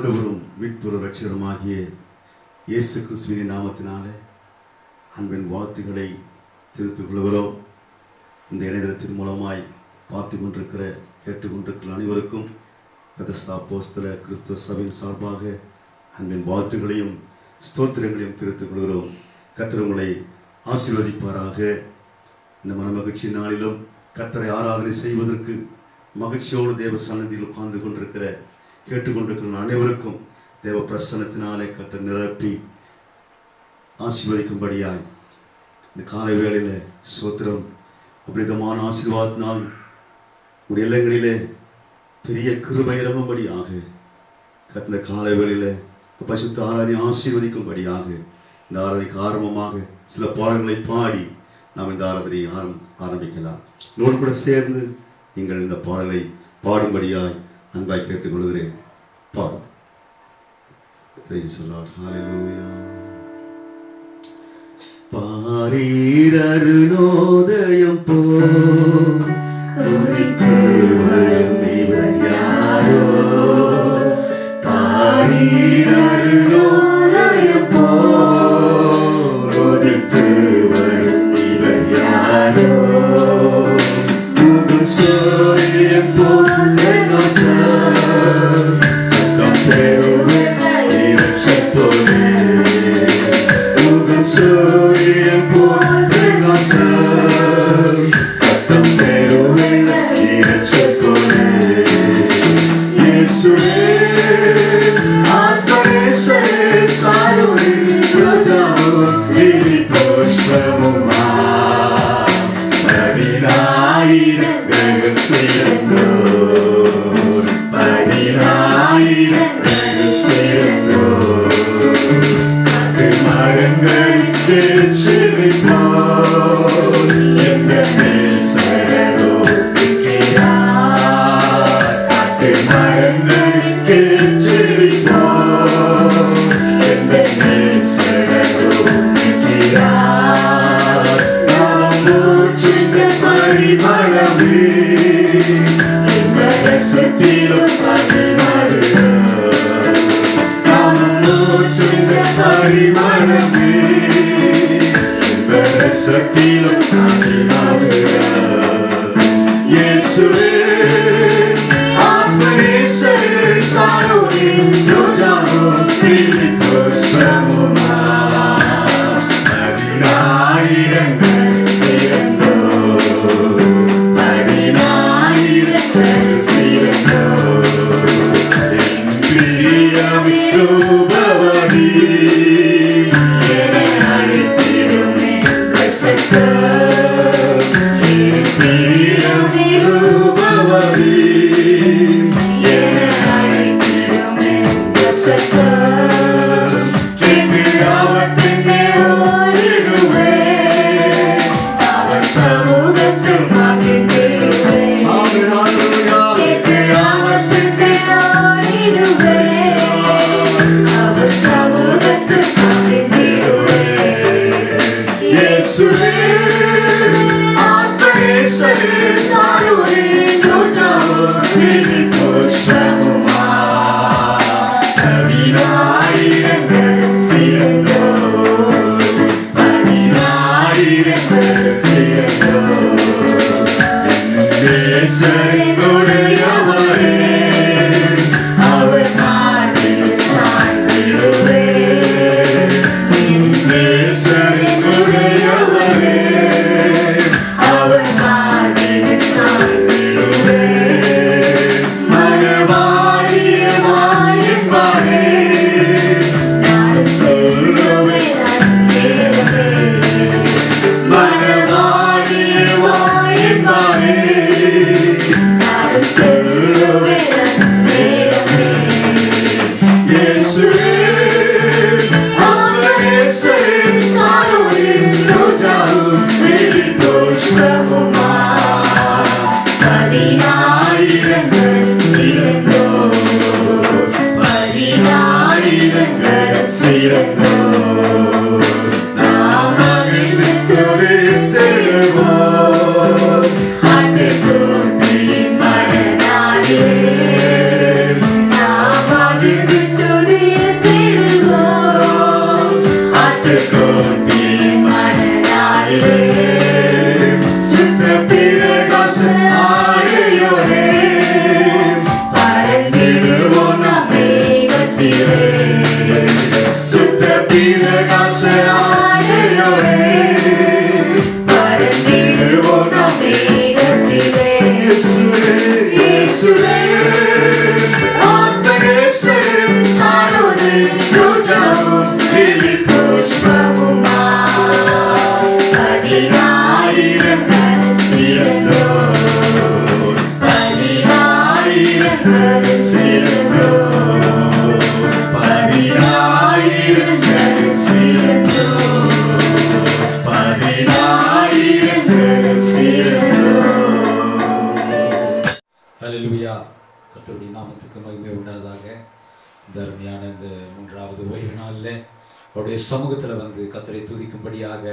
ஆண்டவரும் மீட்புற ரட்சகருமாகிய இயேசு கிறிஸ்துவின் நாமத்தினாலே அன்பின் வாழ்த்துக்களை தெரிவித்துக் கொள்கிறோம். இந்த இணையதளத்தின் மூலமாய் பார்த்து கொண்டிருக்கிற கேட்டுக்கொண்டிருக்கிற அனைவருக்கும் பெதஸ்தா அப்போஸ்தல கிறிஸ்துவ சபையின் சார்பாக அன்பின் வாழ்த்துக்களையும் ஸ்தோத்திரங்களையும் தெரிவித்துக் கொள்கிறோம். கர்த்தர் உங்களை ஆசீர்வதிப்பாராக. இந்த மனமகிழ்ச்சி நாளிலும் கர்த்தரை ஆராதனை செய்வதற்கு மகிழ்ச்சியோடு தேவ சன்னதியில் உட்கார்ந்து கொண்டிருக்கிற கேட்டுக்கொண்டிருக்கிற அனைவருக்கும் தேவ பிரசன்னத்தினாலே கர்த்தர் நிரப்பி ஆசீர்வதிக்கும்படியாய் இந்த காலை வேளையில் ஸ்தோத்திரம் அபிரிதமான ஆசீர்வாதத்தினால் உடைய இல்லங்களிலே பெரிய கிருபை இறங்கும்படியாக கர்த்தர் காலை வேளையில் பரிசுத்த ஆராதனை ஆசீர்வதிக்கும்படியாக இந்த ஆராதனைக்கு ஆரம்பமாக சில பாடல்களை பாடி நாம் இந்த ஆராதனையை ஆரம்பிக்கலாம். நோடு கூட சேர்ந்து நீங்கள் இந்த பாடலை பாடும்படியாய் அன்பாய் கேட்டுக்கொள்கிறேன். பாடும். Praise the Lord. Hallelujah. பாரீர் அருணோதயம் போல் உதித்து வரும் இவர் யாரோ, பாரீர் அருணோதயம் போல் உதித்து வரும் இவர் யாரோ, முகம் சூரியன் போல் சத்தம் பெறுவதை இரட்சப்போது, முகம் சூரியன் போல் சத்தம் பெறுவதை இரட்சப்போது, இயேசுவே ஆத்மேஸ்வரே சாருணி பிரஜாவோ விரி புஷ்பமுமா பதினாயிரங்கள் சேர்ந்தோர், பதினாயிரங்கள் சேர்ந்தோர், அது மரங்களுக்கு செழிப்போர் எந்த நேசரோ இருக்கிறார், அது மரங்களுக்கு செழிப்போர் எந்த நேசரோ இருக்கிறார், நாம் மூச்சுங்க பரிமளமே ரசத்திலும் பதினாறுகிறார், நாம் மூச்சுங்க பரிமளமே ரசத்திலும் பதினாறுகிறார், இயேசுவே ஆத்மேஸ்வரே சாருணி ரோஜாவோ விரி புஷ்பமுமா பதினாயிரங்கள் சேர்ந்தோர், பதினாயிரங்கள் சேர்ந்தோர், என் பிரியமிருபவனி என அழைத்திடுமே ரசத்தர், என் பிரியமிருபவனி என அழைத்திடுமே ரசத்தர், கேட்டு அவர் பின்னே ஓடிடுவேன், அவர் சமூகத்தில் மகிழ்ந்திடுவேன், கேட்டு அவர் பின்னே ஓடிடுவேன், அவர் சமூகத்தில் மகிழ்ந்திடுவேன், இயேசுவே ஆத்மேஸ்வரே சாருணி ரோஜாவோ விரி புஷ்பமுமா பதினாயிரங்கள் சேர்ந்தோர், பதினாயிரங்கள் சேர்ந்தோர், என் நேசரினுடையவரே அவர் மார்பில் சாய்ந்திடுவேன், என் நேசரினுடையவரே அவர் மார்பில் சாய்ந்திடுவேன், மனவாரியமாய் என்பாரே நான் சொல்லுவேன் அன்பேரவே, மனவாரியமாய் என்பாரே நான் இயேசுவே ஆத்மநேசரும் சாரோனே ரோஜாவும் லிலி புஷ்பமுமாய் பதினாயிரங்கள் சிறந்தோர் பதினாயிரங்கள் சிறந்தோர் பதினாயிரங்கள் சிறந்தோர் பதினாயிரங்கள் சிறந்தோர். ஹல்லேலூயா. கர்த்தருடைய நாமத்துக்கு மகிமை உண்டாதாக. இந்த அருமையான இந்த 3வது ஓய்வு நாளில் அவருடைய சமூகத்தில் வந்து கர்த்தரை துதிக்கும்படியாக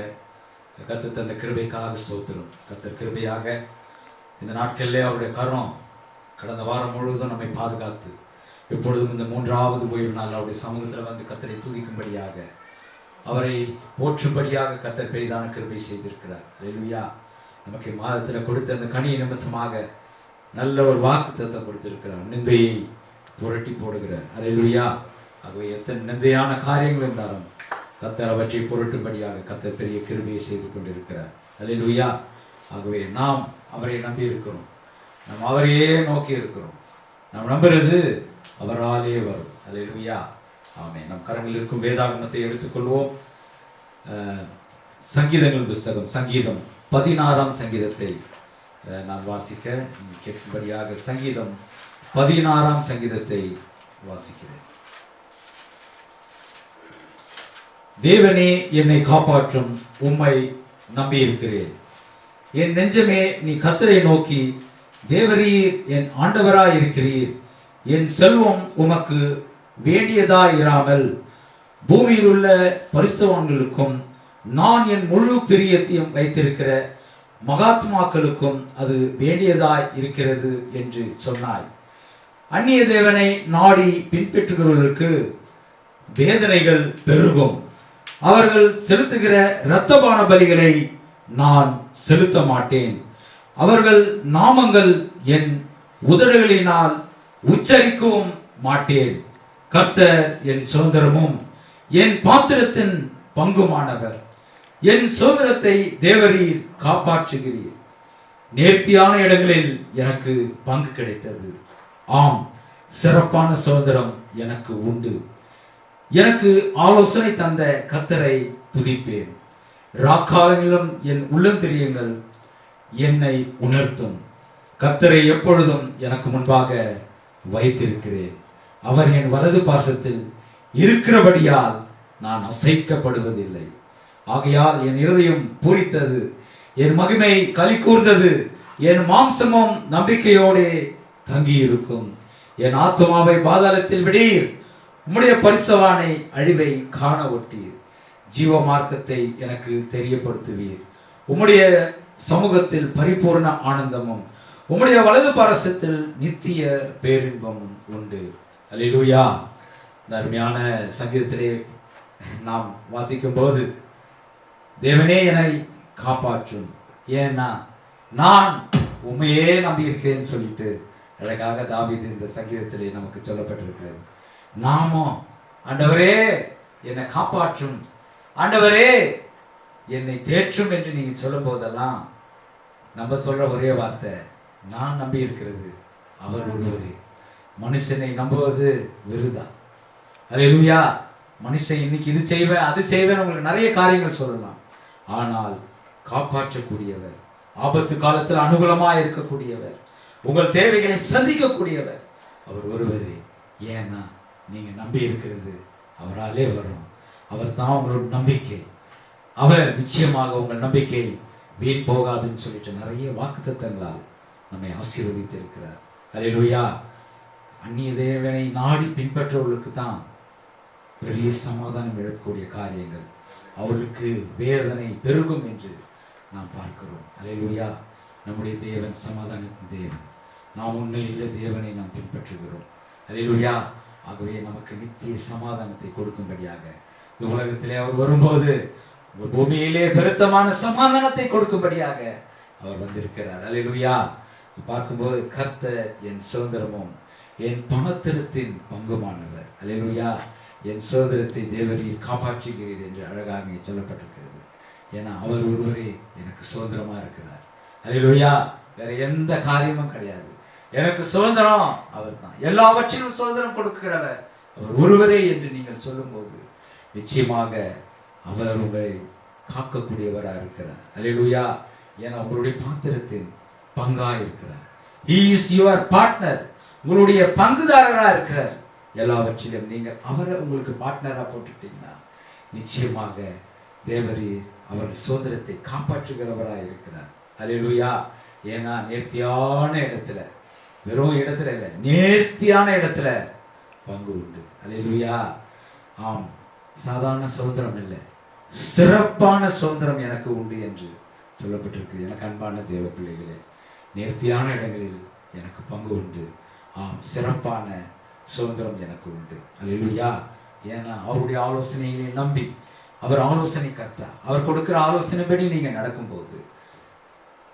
கர்த்தர் தந்த கிருபைக்காக ஸ்தோத்திரம். கர்த்தர் கிருபையாக இந்த நாட்களிலே அவருடைய கரம் கடந்த வாரம் முழுவதும் நம்மை பாதுகாத்து இப்பொழுதும் இந்த 3வது ஓய்வு நாள் அவருடைய சமூகத்தில் வந்து கர்த்தரை துதிக்கும்படியாக அவரை போற்றும்படியாக கர்த்தர் பெரிதான கிருபை செய்திருக்கிறார். ஹல்லேலூயா. நமக்கு மாதத்தில் கொடுத்த அந்த கனி நிமித்தமாக நல்ல ஒரு வாக்குத்தத்தம் கொடுத்திருக்கிறார். நிந்தையை புரட்டி போடுகிறார். ஹல்லேலூயா. ஆகவே எத்தனை நிந்தையான காரியங்கள் இருந்தாலும் கர்த்தர் அவற்றை புரட்டும்படியாக கர்த்தர் பெரிய கிருபையை செய்து கொண்டிருக்கிறார். ஹல்லேலூயா. ஆகவே நாம் அவரை நம்பி இருக்கிறோம், நாம் அவரையே நோக்கி இருக்கிறோம். நாம் நம்புறது அவராலே வரும். ஹல்லேலூயா. ஆமென். நம் கரங்களில் இருக்கும் வேதாகமத்தை எடுத்துக்கொள்வோம். சங்கீதங்கள் புஸ்தகம் சங்கீதம் 16ஆம் சங்கீதத்தை நான் வாசிக்க நீங்கள் கேட்கும்படியாக சங்கீதம் 16ஆம் சங்கீதத்தை வாசிக்கிறேன். தேவனே என்னை காப்பாற்றும், உம்மை நம்பியிருக்கிறேன். என் நெஞ்சமே நீ கர்த்தரை நோக்கி, தேவரீர் என் ஆண்டவராய் இருக்கிறீர். என் செல்வம் உமக்கு வேண்டியதாயிராமல் பூமியில் உள்ள பரிசுத்தவான்களுக்கும் நான் என் முழு பிரியத்தையும் வைத்திருக்கிற மகாத்மாக்களுக்கும் அது வேண்டியதாய் இருக்கிறது என்று சொன்னாய். அந்நிய தேவனை நாடி பின்பற்றுகிறவர்களுக்கு வேதனைகள் பெருகும். அவர்கள் செலுத்துகிற இரத்தபான பலிகளை நான் செலுத்த மாட்டேன். அவர்கள் நாமங்கள் என் உதடுகளினால் உச்சரிக்கவும் மாட்டேன். கர்த்தர் என் சுதந்திரமும் என் பாத்திரத்தின் பங்குமானவர். என் சுதந்திரத்தை தேவரீர் காப்பாற்றுகிறீர். நேர்த்தியான இடங்களில் எனக்கு பங்கு கிடைத்தது. ஆம், சிறப்பான சுதந்திரம் எனக்கு உண்டு. எனக்கு ஆலோசனை தந்த கர்த்தரை துதிப்பேன். ராக்காலங்களிலும் என் உள்ளந்தெரியங்கள் என்னை உணர்த்தும். கர்த்தரை எப்பொழுதும் எனக்கு முன்பாக வைத்திருக்கிறேன். அவர் என் வலது பார்சத்தில் இருக்கிறபடியால் நான் அசைக்கப்படுவதில்லை. ஆகையால் என் இருதயம் பூரித்தது, என் மகிமை களி கூர்ந்தது. என் மாம்சமும் நம்பிக்கையோடு தங்கியிருக்கும். என் ஆத்துமாவை பாதாளத்தில் விடீர், உம்முடைய பரிசுத்தவானை அழிவை காண ஒட்டீர். ஜீவ மார்க்கத்தை எனக்கு தெரியப்படுத்துவீர். உம்முடைய சமூகத்தில் பரிபூர்ண ஆனந்தமும் உம்முடைய வலது பாரசத்தில் நித்திய பேரின்பமும் உண்டு. அல்லேலூயா. இந்த அருமையான சங்கீதத்திலே நாம் வாசிக்கும் போது தேவனே என்னை காப்பாற்றும், ஏன்னா நான் உண்மையே நம்பி இருக்கிறேன்னு சொல்லிட்டு அழகாக தாவீது இந்த சங்கீதத்திலே நமக்கு சொல்லப்பட்டிருக்கிறது. நாமும் ஆண்டவரே என்னை காப்பாற்றும், ஆண்டவரே என்னை தேற்றும் என்று நீங்க சொல்லும் போதெல்லாம் நம்ம சொல்ற ஒரே வார்த்தை, நான் நம்பி இருக்கிறது அவர் ஒருவரே. மனுஷனை நம்புவது விருதா. அல்லேலூயா. மனுஷன் இன்னைக்கு இது செய்வேன் அது செய்வேன் உங்களுக்கு நிறைய காரியங்கள் சொல்லலாம். ஆனால் காப்பாற்றக்கூடியவர், ஆபத்து காலத்தில் அனுகூலமாக இருக்கக்கூடியவர், உங்கள் தேவைகளை சந்திக்கக்கூடியவர் அவர் ஒருவரே. ஏன்னா நீங்க நம்பி இருக்கிறது அவராலே வரும். அவர் தான் உங்களோட நம்பிக்கை. அவர் நிச்சயமாக உங்கள் நம்பிக்கை வீண் போகாதுன்னு சொல்லிட்டு நிறைய வாக்குத்தத்தங்களால் நம்மை ஆசீர்வதித்து இருக்கிறார். அல்லேலூயா. அந்நிய தேவனை நாடி பின்பற்றவர்களுக்கு தான் பெரிய சமாதானம் இழக்கக்கூடிய காரியங்கள், அவர்களுக்கு வேதனை பெருகும் என்று நாம் பார்க்கிறோம். அல்லேலூயா. நம்முடைய தேவன் சமாதானத்தின் தேவன். நாம் உண்மையுள்ள தேவனை நாம் பின்பற்றுகிறோம். அல்லேலூயா. ஆகவே நமக்கு நித்திய சமாதானத்தை கொடுக்கும்படியாக இந்த உலகத்திலே அவர் வரும்போது பூமியிலே பெருத்தமான சமாதானத்தை கொடுக்கும்படியாக அவர் வந்திருக்கிறார். அல்லேலூயா. பார்க்கும்போது கர்த்தர் என் சுதந்திரமும் என் பணத்திரத்தின் பங்குமானவர். அல்லேலூயா. என் சுதந்திரத்தை தேவரீர் காப்பாற்றுகிறீர் என்று அழகாக சொல்லப்பட்டிருக்கிறது. ஏன்னா அவர் ஒருவரே எனக்கு சுதந்திரமா இருக்கிறார். அல்லேலூயா. வேற எந்த காரியமும் கிடையாது. எனக்கு சுதந்திரம் அவர் தான். எல்லாவற்றிலும் சுதந்திரம் கொடுக்கிறவர் அவர் ஒருவரே என்று நீங்கள் சொல்லும்போது நிச்சயமாக அவர் உங்களை காக்கக்கூடியவராக இருக்கிறார். அல்லேலூயா. ஏன்னா உங்களுடைய பாத்திரத்தின் பங்காக இருக்கிறார். He is your partner. உங்களுடைய பங்குதாரராக இருக்கிறார். எல்லாவற்றிலும் நீங்கள் அவரை உங்களுக்கு பார்ட்னராக போட்டுட்டீங்கன்னா நிச்சயமாக தேவரீர் அவர்கள் சுதந்திரத்தை காப்பாற்றுகிறவராக இருக்கிறார். அல்லேலூயா. ஏன்னா நேர்த்தியான இடத்துல, வெறும் இடத்துல இல்லை, நேர்த்தியான இடத்துல பங்கு உண்டு. அல்லேலூயா. ஆம், சாதாரண சுதந்திரம் இல்லை, சிறப்பான சுதந்திரம் எனக்கு உண்டு என்று சொல்லப்பட்டிருக்கு. எனக்கு அன்பான தேவ பிள்ளைகளே, நேர்த்தியான இடங்களில் எனக்கு பங்கு உண்டு. ஆம், சிறப்பான சுதந்திரம் எனக்கு உண்டு. அல்லேலூயா. ஏன்னா அவருடைய ஆலோசனையை நம்பி, அவர் ஆலோசனை கர்த்தா, அவர் கொடுக்கிற ஆலோசனைப்படி நீங்கள் நடக்கும்போது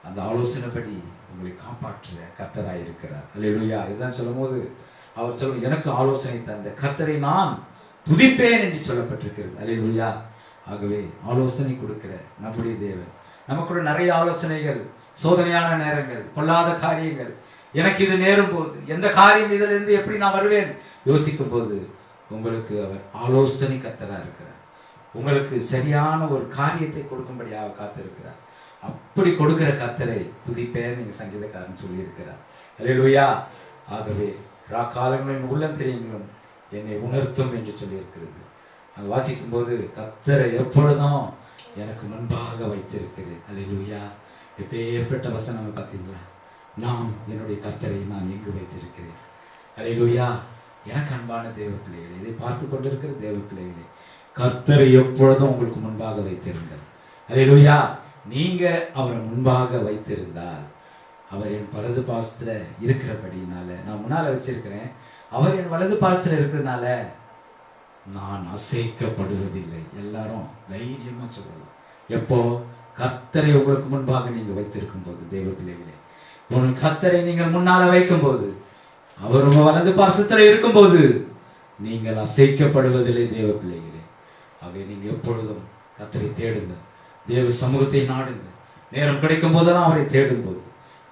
அந்த ஆலோசனைப்படி உங்களை காப்பாற்ற கர்த்தராக இருக்கிறார். அல்லேலூயா. இதுதான் சொல்லும் போது அவர் சொல்லும், எனக்கு ஆலோசனை தந்த கர்த்தரை நான் துதிப்பேன் என்று சொல்லப்பட்டிருக்கிறது. அல்லேலூயா. ஆகவே ஆலோசனை கொடுக்கிற நம்முடைய தேவன், நமக்கு கூட நிறைய ஆலோசனைகள், சோதனையான நேரங்கள், பொல்லாத காரியங்கள், எனக்கு இது நேரும் போது எந்த காரியம் இதிலிருந்து எப்படி நான் வருவேன் யோசிக்கும் போது உங்களுக்கு அவர் ஆலோசனை கர்த்தராக இருக்கிறார். உங்களுக்கு சரியான ஒரு காரியத்தை கொடுக்கும்படியாக காத்திருக்கிறார். அப்படி கொடுக்கிற கர்த்தரை துதிப்பேன் நீங்க சங்கீதக்காரன் சொல்லியிருக்கிறார். அல்லேலூயா. ஆகவே காலங்களின் உள்ளம் தெரியுங்களும் என்னை உணர்த்தும் என்று சொல்லியிருக்கிறது. அங்கே வாசிக்கும் போது கர்த்தரை எப்பொழுதும் எனக்கு முன்பாக வைத்திருக்கிறேன். அல்லேலூயா. எப்பேற்பட்ட வசனம் பார்த்தீங்களா? நான் என்னுடைய கர்த்தரை நான் எங்கு வைத்திருக்கிறேன். அல்லேலூயா. எனக்கு அன்பான தேவ பிள்ளைகளே, இதை பார்த்து கொண்டிருக்கிற தேவ பிள்ளைகளே, கர்த்தரை எப்பொழுதும் உங்களுக்கு முன்பாக வைத்திருங்கள். அல்லேலூயா. நீங்க அவரை முன்பாக வைத்திருந்தால் அவர் என் வலது பாசத்துல இருக்கிறபடினால, நான் முன்னால வச்சிருக்கிறேன், அவர் என் வலது பாசத்துல இருக்கிறதுனால நான் அசைக்கப்படுவதில்லை. எல்லாரும் தைரியமா சொல்லலாம். எப்போ? கர்த்தரை உங்களுக்கு முன்பாக நீங்க வைத்திருக்கும் போது. தேவ பிள்ளைகளே, உன் கர்த்தரை நீங்கள் முன்னால வைக்கும் போது, அவர் உங்க வலது பாசத்துல இருக்கும்போது நீங்கள் அசைக்கப்படுவதில்லை. தேவ பிள்ளைகளே, ஆகவே நீங்க எப்பொழுதும் கர்த்தரை தேடுங்க, தேவ சமூகத்தை நாடுங்க. நேரம் கிடைக்கும் போதெல்லாம் அவரை தேடும் போது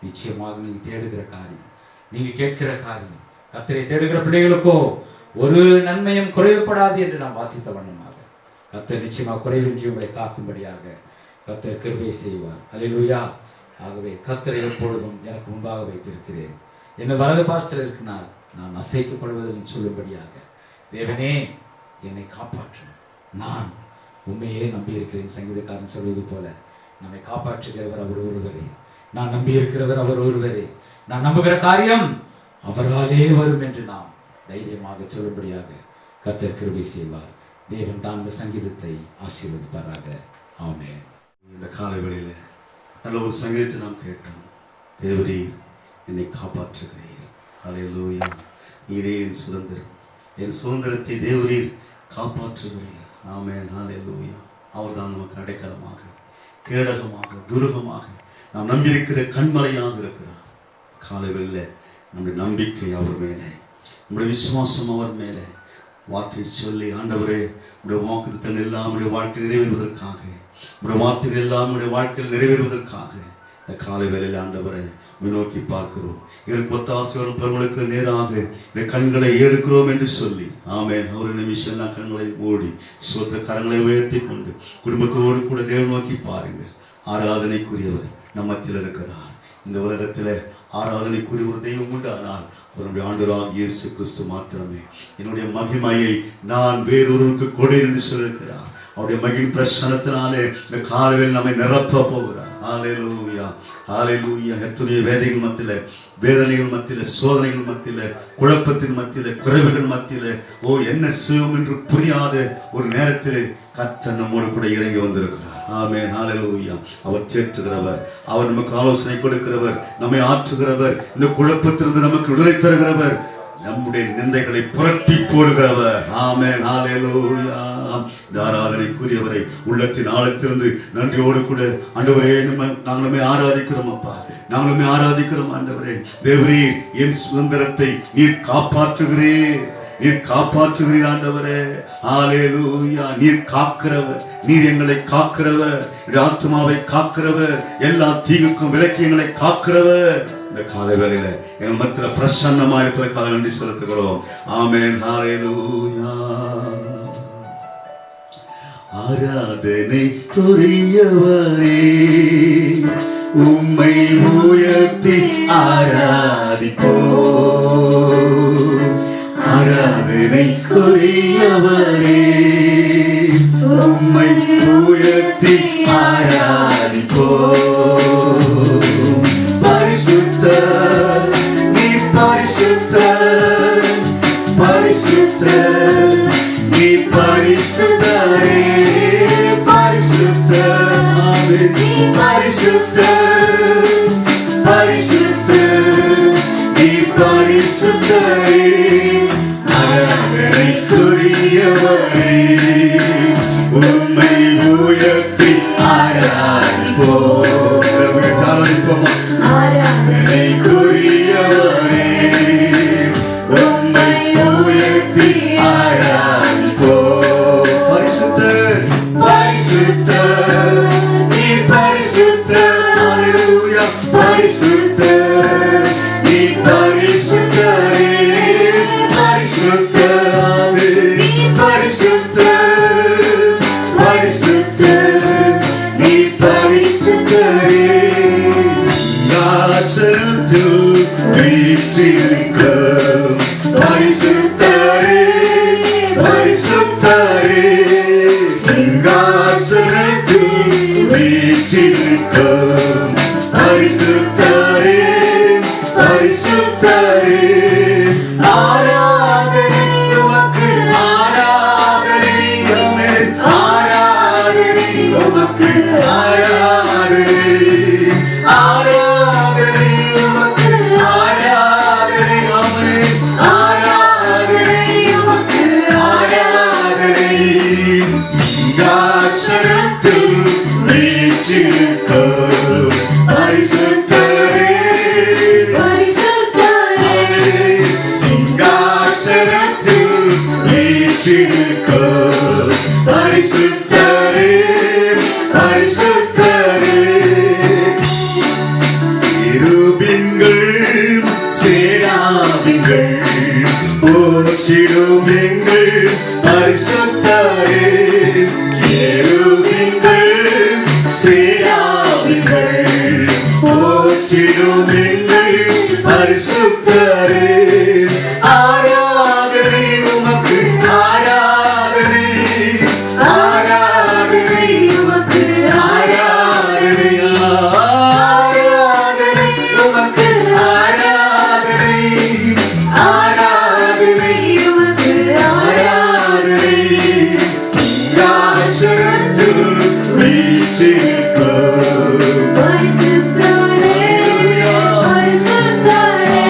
நிச்சயமாக நீங்க தேடுகிற காரியம், நீங்க கேட்கிற காரியம், கர்த்தரை தேடுகிற பிள்ளைகளுக்கோ ஒரு நன்மையும் குறைவுபடாது என்று நாம் வாசித்த வண்ணமாக கர்த்தர் நிச்சயமாக குறைவின்றி உங்களை காக்கும்படியாக கர்த்தர் கிருபை செய்வார். அல்லேலூயா. ஆகவே கர்த்தரை எப்பொழுதும் எனக்கு முன்பாக வைத்திருக்கிறேன், என்ன வலது பாசத்தில் இருக்கிறனால் நான் அசைக்கப்படுவதில் சொல்லும்படியாக தேவனே என்னை காப்பாற்றும், நான் உண்மையே நம்பியிருக்கிறேன். சங்கீதக்காரன் சொல்வது போல நம்மை காப்பாற்றுகிறவர் அவர் ஒருவரே, நான் நம்பியிருக்கிறவர் அவர் ஒருவரே, நான் நம்புகிற காரியம் அவராலே வரும் என்று நாம் தைரியமாக சொல்லும்படியாக கர்த்தர் கிருபை செய்வார். தேவன் தான் இந்த சங்கீதத்தை ஆசீர்வதிப்பாராக. ஆமென். இந்த காலை வேளையில நல்ல ஒரு சங்கீதத்தை நாம் கேட்டோம். தேவரீர் என்னை காப்பாற்றுகிறீர். அல்லேலூயா. நீரே என் சுதந்திரம், என் சுதந்திரத்தை தேவரீர் காப்பாற்றுகிறீர். ஆமென். அல்லேலூயா. அவர் தான் நமக்கு அடைக்கலமாக, கேடகமாக, துருகமாக, நாம் நம்பியிருக்கிற கண்மலையாக இருக்கிறார். காலை வேளையில நம்முடைய நம்பிக்கை அவர் மேலே, நம்முடைய விசுவாசம் அவர் மேலே. வார்த்தை சொல்லி, ஆண்டவரே உடைய வாக்குத்தத்தங்கள் எல்லாம் உடைய வாழ்க்கை நிறைவேறுவதற்காக, உடைய வார்த்தைகள் எல்லாம் உடைய வாழ்க்கையில் நிறைவேறுவதற்காக இந்த காலை வேளையில் ஆண்டவரை நோக்கி பார்க்கிறோம். எனக்கு ஒத்தாசை வரும் பெருமளுக்கு நேராக கண்களை எடுக்கிறோம் என்று சொல்லி, ஆமென். ஒரு நிமிஷம் எல்லாம் கண்களை மூடி சோத்திர கரங்களை உயர்த்தி கொண்டு குடும்பத்தோடு கூட தேவன் நோக்கி பாருங்கள். ஆராதனைக்குரியவர் நம்ம மத்தியில் இருக்கிறார். இந்த உலகத்தில் ஆராதனைக்குரிய ஒரு தெய்வம் உண்டு, ஆனால் அவருடைய ஆண்டவராகிய இயேசு கிறிஸ்து மாத்திரமே. என்னுடைய மகிமையை நான் வேறொருவருக்கு கொடேன் என்று சொல்லியிருக்கிறார். அவருடைய மகிழ் பிரசனத்தினாலே இந்த காலையில் நம்மை நிரப்ப போகிறார். ஹல்லேலூயா, ஹல்லேலூயா. எத்தனையோ வேதைகள் மத்தியில, வேதனைகள் மத்தியில, சோதனைகள் மத்தியில, குழப்பத்தின் மத்தியில, குறைவுகள் மத்தியில, என்ன செய்வோம் என்று புரியாத ஒரு நேரத்தில் கர்த்தர் நம்மோடு கூட இறங்கி வந்திருக்கிறார். ஆமென். ஹல்லேலூயா. அவர் தேற்றுகிறவர், அவர் நமக்கு ஆலோசனை கொடுக்கிறவர், நம்மை ஆற்றுகிறவர், இந்த குழப்பத்திலிருந்து நமக்கு விடுதலை தருகிறவர், நம்முடைய நிந்தைகளை புரட்டி போடுகிறவர். ஆமென். ஹல்லேலூயா. இந்த ஆராதனைக்குரியவரை உள்ளத்தின் ஆழத்திலிருந்து நன்றியோடு கூட ஆண்டவரே நாங்களுமே ஆராதிக்கிறோம். அப்பா, நாங்களுமே ஆராதிக்கிறோம். ஆண்டவரே, தேவரே என் சுதந்திரத்தை நீர் காப்பாற்றுகிறீர், நீர் காப்பாற்றுகிறீர் ஆண்டவரே. ஹalleluya. நீர் காக்கிறவர், நீர் எங்களை காக்கிறவர், ஆத்துமாவை காக்கிறவர், எல்லா தீங்குக்கும் விலக்கி எங்களை காக்கிறவர். இந்த காலை வேளையில எங்கள் மத்தியில பிரசன்னமா இருப்பதற்காக நன்றி செலுத்துகிறோம். ஆமென். ஹalleluya. ஆராதனை கொரியவரே, உம்மை உயர்த்தி ஆராதிப்போம். ஆராதனை கொரியவரே, உம்மை உயர்த்தி ஆராதிப்போம். பரிசுத்தர், நீ பரிசுத்தர், பரிசுத்தர், நீ பரிசுத்தரே, பரிசுத்தர், நீ பரிசுத்தர், பரிசுத்தர், நீ பரிசுத்தரே. ஆராதனைக்குரியவரே, உம்மை உயர்த்தி ஆராதிப்போம். ஆராதிப்போமா? ஆராதனைக்குரியவரே, உம்மை உயர்த்தி ஆராதிப்போம். பரிசுத்தர், பரிசுத்தர், நீ பரிசுத்தர். ஹalleluya. பரிசுத்தர், நீ பரிசுத்தரே, பரிசுத்தர், நீ பரிசுத்தர், பரிசுத்தர், நீ பரிசுத்தரே. சிங்காசனத்தில் வீற்றிருக்கும் பரிசுத்தரே, பரிசுத்தரே, சிங்காசனத்தில் வீற்றிருக்கும் பரிசுத்தரே, பரிசுத்தரே. ஆராதனை உமக்கு, ஆராதனை, ஆமென். ஆராதனை உமக்கு, ஆராதனை, ஆராதனை உமக்கு, ஆராதனை, ஆமென். ஆராதனை உமக்கு, ஆராதனை. சிங்காசனத்தில் வீற்றிருக்கும் பரிசுத்தரே, பரிசுத்தரே, சிங்காசனத்தில் வீற்றிருக்கும் பரிசுத்தரே, பரிசுத்தரே. இருபின்கள் சேராபின்கள் போற்றிடும் எங்கள் பரிசுத்தரே. இருபின்கள் சேராபின்கள் போற்றிடும் எங்கள் பரிசுத்தரே. ஆராதனை உமக்கு, ஆராதனை, ஆராதனை உமக்கு, ஆராதனை, ஆராதனை உமக்கு, ஆராதனை, ஆராதனை உமக்கு, ஆராதனை. சிங்காசனத்தில் வீற்றிருக்கும் பரிசுத்தரே, பரிசுத்தரே,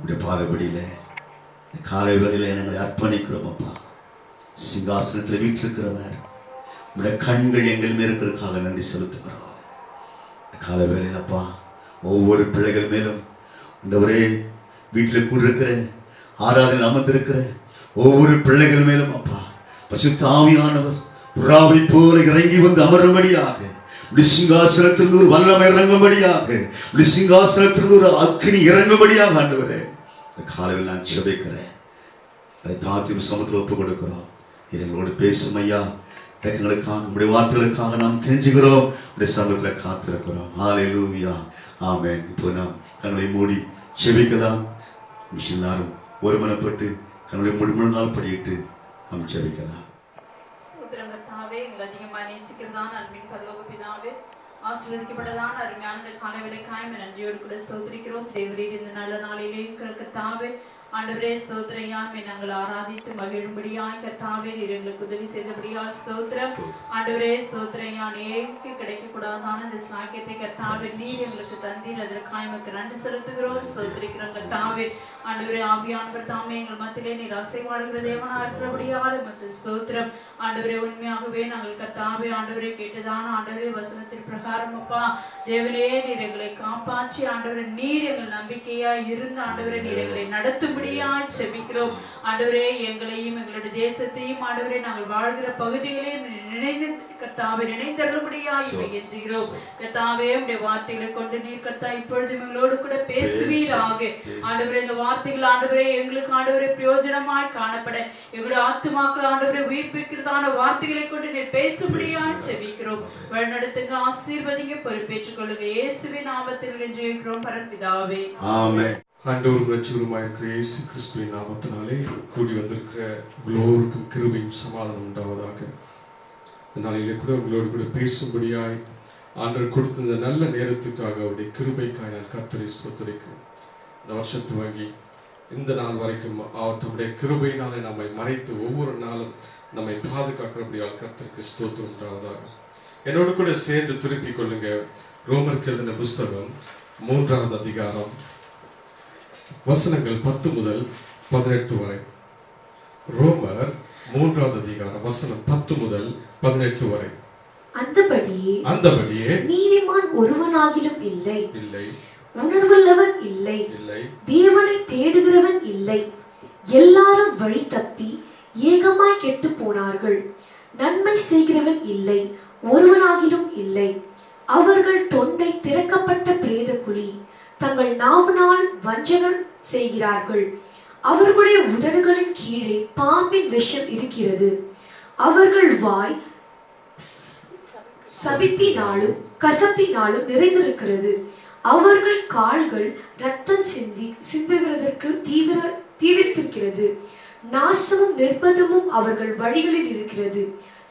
உடைய பாதபடியில இந்த காலை வேளையில எங்களை அர்ப்பணிக்கிறோம் அப்பா. சிங்காசனத்தில் வீற்றிருக்கிறவர் உடைய கண்கள் எங்கள் மேல் இருக்கிறதுக்காக நன்றி செலுத்துகிறோம். இந்த காலை வேளையில் அப்பா ஒவ்வொரு பிள்ளைகள் மேலும் இந்த ஒரே வீட்டில் கூடிருக்கிற ஆராதனை அமர்ந்திருக்கிற ஒவ்வொரு பிள்ளைகள் மேலும் அப்பா பரிசுத்த ஆவியானவர் புறாவை போல இறங்கி வந்து அமரும்படியாக, சிங்காசனத்திலிருந்து ஒரு வல்லமை இறங்கும்படியாக, சிங்காசனத்திலிருந்து ஒரு அக்கினி இறங்கும்படியாக ஆண்டவரே இந்த காலையில் நான் செபிக்கிறேன். அதை தாழ்த்தி சமத்தில் ஒப்புக் கொடுக்கிறோம். இது எங்களோடு பேசும் ஐயா. எங்களுக்காக உடைய வார்த்தைகளுக்காக நாம் கெஞ்சுகிறோம். உடைய சமூகத்தில் காத்திருக்கிறோம். ஹல்லேலூயா, ஆமென். இப்போ நாம் கண்களை மூடி செபிக்கலாம். எல்லாரும் ஒருமனப்பட்டு கண்களை முழுநாள் படியிட்டு நாம் செபிக்கலாம். எங்களை அதிகமாக நேசிக்கிறதான அன்பின் பரலோக பிதாவே, ஆசீர்வதிக்கப்பட்டதான அருமையான காலவேளைக்காய் நன்றியோடு கூட ஸ்தோத்திரிக்கிறோம். தேவரீர் இந்த நல்ல நாளிலேயும் கர்த்தாவே ஆண்டவரே ஸ்தோத்திரையா, நாங்கள் ஆராதித்து மகிழும்படியாய் கர்த்தாவே நீர் எங்களுக்கு உதவி செய்தபடியால் ஸ்தோத்திரம். ஆண்டவரே ஸ்தோத்திரையா, நேருக்கு கிடைக்கக்கூடாதான இந்த ஸ்லாக்கியத்தை கர்த்தாவே நீர் எங்களுக்கு தந்தீர். அதற்காக எமக்கு நன்றி செலுத்துகிறோம், ஸ்தோத்திரிக்கிறோம் கர்த்தாவே. ஆண்டவரே ஆவியானவர் தாமே எங்கள் மத்தியிலே நீர் அசைவாடுகிற தேவனா இருக்கிறபடியால் எமக்கு ஸ்தோத்திரம். ஆண்டவரே உண்மையாகவே நாங்கள் கர்த்தாவே ஆண்டவரே கேட்டதான ஆண்டவரே வசனத்தின் பிரகாரம் அப்பா தேவனே நீர் எங்களை காப்பாற்றி ஆண்டவரே நீர் எங்கள் நம்பிக்கையா இருந்து ஆண்டவரே நீர் எங்களை நடத்தும்படியாய் செபிக்கிறோம். ஆண்டவரே எங்களையும் எங்களுடைய தேசத்தையும் ஆண்டவரே நாங்கள் வாழ்கிற பகுதிகளையும் நினைந்து கர்த்தாவே நினைத்தருளும்படியாய் எஞ்சுகிறோம். கர்த்தாவே உடைய வார்த்தைகளை கொண்டு நீர் கர்த்தா இப்பொழுது எங்களோடு கூட பேசுவீராக. ஆண்டவரே இந்த வார்த்தைகள் ஆண்டவரே எங்களுக்கு ஆண்டவரே பிரயோஜனமாய் காணப்பட எங்களுடைய ஆத்துமாக்கள் ஆண்டவரை உயிர்ப்பிக்கிறதான வார்த்தைகளை கொண்டு நீர் பேசும்படியாய் செபிக்கிறோம். வழிநடத்துங்க, ஆசீர்வதிங்க, பொறுப்பேற்றுக் கொள்ளுங்க. இயேசுவின் நாமத்தில் ஜெபிக்கிறோம் பரம்பிதாவே, ஆமென். ஆண்டவரும் இரட்சகருமாய் இருக்கிற இயேசு கிறிஸ்துவின் நாமத்தினாலே கூடி வந்திருக்கிற எல்லோருக்கும் கிருபையும் சமாதானம் உண்டாவதாக. இந்த நாளிலே கூட உங்களோடு கூட பேசும்படியாய் ஆண்டவர் கொடுத்த இந்த நல்ல நேரத்துக்காக அவருடைய கிருபைக்காய் நான் கர்த்தரை ஸ்தோத்திரிக்கிறேன். இந்த வருஷத்து வாங்கி இந்த நாள் வரைக்கும் அவர் தம்முடைய கிருபையினாலே நம்மை மறைத்து ஒவ்வொரு நாளும் நம்மை பாதுகாக்கிறபடியால் கர்த்தருக்கு ஸ்தோத்திரம் உண்டாவதாக. என்னோடு கூட சேர்ந்து திருப்பிக் கொள்ளுங்க. ரோமருக்கு எழுதின புஸ்தகம் 3வது அதிகாரம் வசனங்கள் 10 முதல் 18 வரை. ரோமர் 3வது அதிகாரம் வசனம் 10 முதல் 18 வரை. அந்தபடியே நீதிமான் ஒருவனாகிலும் இல்லை, இல்லை, உணர்வுள்ளவன் இல்லை, இல்லை, தேவனை தேடுகிறவன் இல்லை. எல்லாரும் வழி தப்பி ஏகமாய் கெட்டு போனார்கள். நன்மை செய்கிறவன் இல்லை, ஒருவனாகிலும் இல்லை. அவர்கள் தொண்டை திறக்கப்பட்ட பிரேத குழி, தங்கள் நாவினால் வஞ்சகம் செய்கிறார்கள். அவர்களுடைய உதடுகளின் கீழே பாம்பின் விஷம் இருக்கிறது. அவர்கள் வாய் சபிப்பினாலும் கசப்பினாலும் நிறைந்திருக்கிறது. அவர்கள் கால்கள் ரத்தம் சிந்துகிறதற்கு தீவிரத்திருக்கிறது. நாசமும் நிர்பந்தமும் அவர்கள் வழிகளில் இருக்கிறது.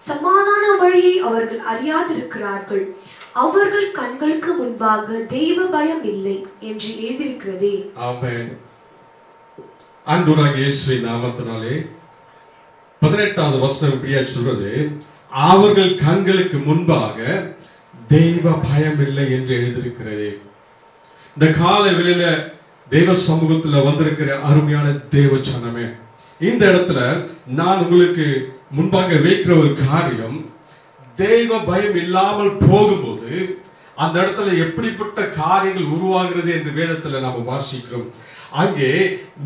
சமாதான வழியை அவர்கள் அறியாதிருக்கிறார்கள். அவர்கள் கண்களுக்கு முன்பாக தெய்வ பயம் இல்லை என்று எழுதியிருக்கிறதே. ஆமென். ஆண்டவராகிய இயேசுவின் நாமத்தினாலே 18வது வசனம் இப்படியா சொல்றது, அவர்கள் கண்களுக்கு முன்பாக தெய்வ பயம் இல்லை என்று எழுதியிருக்கிறதே. இந்த கால வேளையில தெய்வ சமூகத்துல வந்திருக்கிற அருமையான தேவ ஜனமே, இந்த இடத்துல நான் உங்களுக்கு முன்பாக வைக்கிற ஒரு காரியம், தெய்வ பயம் இல்லாமல் போகும்போது அந்த இடத்துல எப்படிப்பட்ட காரியங்கள் உருவாகிறது என்று வேதத்துல நாம வாசிக்கிறோம். அங்கே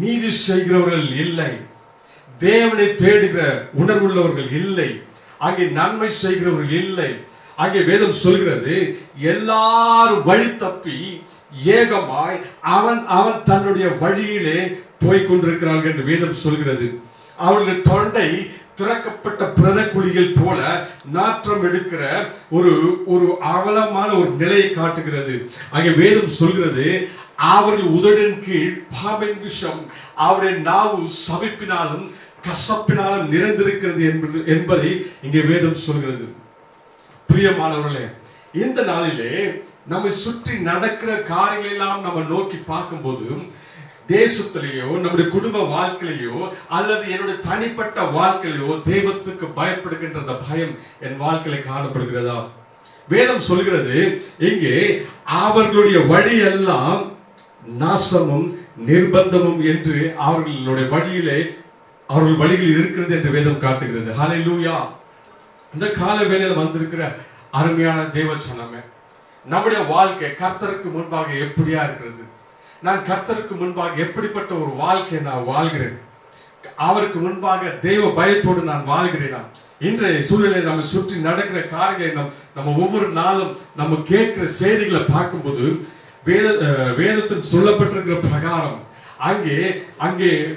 நீதி செய்கிறவர்கள் இல்லை, தேவனை தேடுகிற உணர்வுள்ளவர்கள் இல்லை, அங்கே நன்மை செய்கிறவர்கள் இல்லை. அங்கே வேதம் சொல்கிறது எல்லாரும் வழி தப்பி ஏகமாய் அவன் தன்னுடைய வழியிலே போய்கொண்டிருக்கிறார்கள் என்று வேதம் சொல்கிறது. அவர்கள் தொண்டை திறக்கப்பட்ட பிரத குழிகள் போல நாற்றம் எடுக்கிற ஒரு அவலமான ஒரு நிலையை காட்டுகிறது. அங்கே வேதம் சொல்கிறது, அவர்கள் உதடின் கீழ் பாம்பின் விஷம், அவருடைய நாவு சபிப்பினாலும் கசப்பினாலும் நிறைந்திருக்கிறது என்பதை இங்கே வேதம் சொல்கிறது. பிரியமானவர்களே, இந்த நாளிலே நம்மை சுற்றி நடக்கிற காரியங்கள் எல்லாம் நம்ம நோக்கி பார்க்கும்போது, தேசத்திலேயோ நம்முடைய குடும்ப வாழ்க்கையிலையோ அல்லது என்னுடைய தனிப்பட்ட வாழ்க்கையிலையோ தெய்வத்துக்கு பயப்படுகின்ற அந்த பயம் என் வாழ்க்கையில காணப்படுகிறதா? வேதம் சொல்கிறது இங்கே அவர்களுடைய வழி எல்லாம் நாசமும் நிர்பந்தமும் என்று அவர்களுடைய வழிகளில் இருக்கிறது என்று வேதம் காட்டுகிறது. ஹல்லேலூயா. இந்த கால வேளையில வந்திருக்கிற அருமையான தேவ ஜனமே, நம்முடைய வாழ்க்கை கர்த்தருக்கு முன்பாக எப்படியா இருக்கிறது? நான் கர்த்தருக்கு முன்பாக எப்படிப்பட்ட ஒரு வாழ்க்கை நான் வாழ்கிறேன்? அவருக்கு முன்பாக தேவ பயத்தோடு நான் வாழ்கிறேனா? இன்றைய சூழ்நிலை நம்ம சுற்றி நடக்கிற காரியங்களை நம்ம ஒவ்வொரு நாளும் நம்ம கேட்கிற செய்திகளை பார்க்கும்போது வேதத்தில் சொல்லப்பட்டிருக்கிற பிரகாரம் அங்கே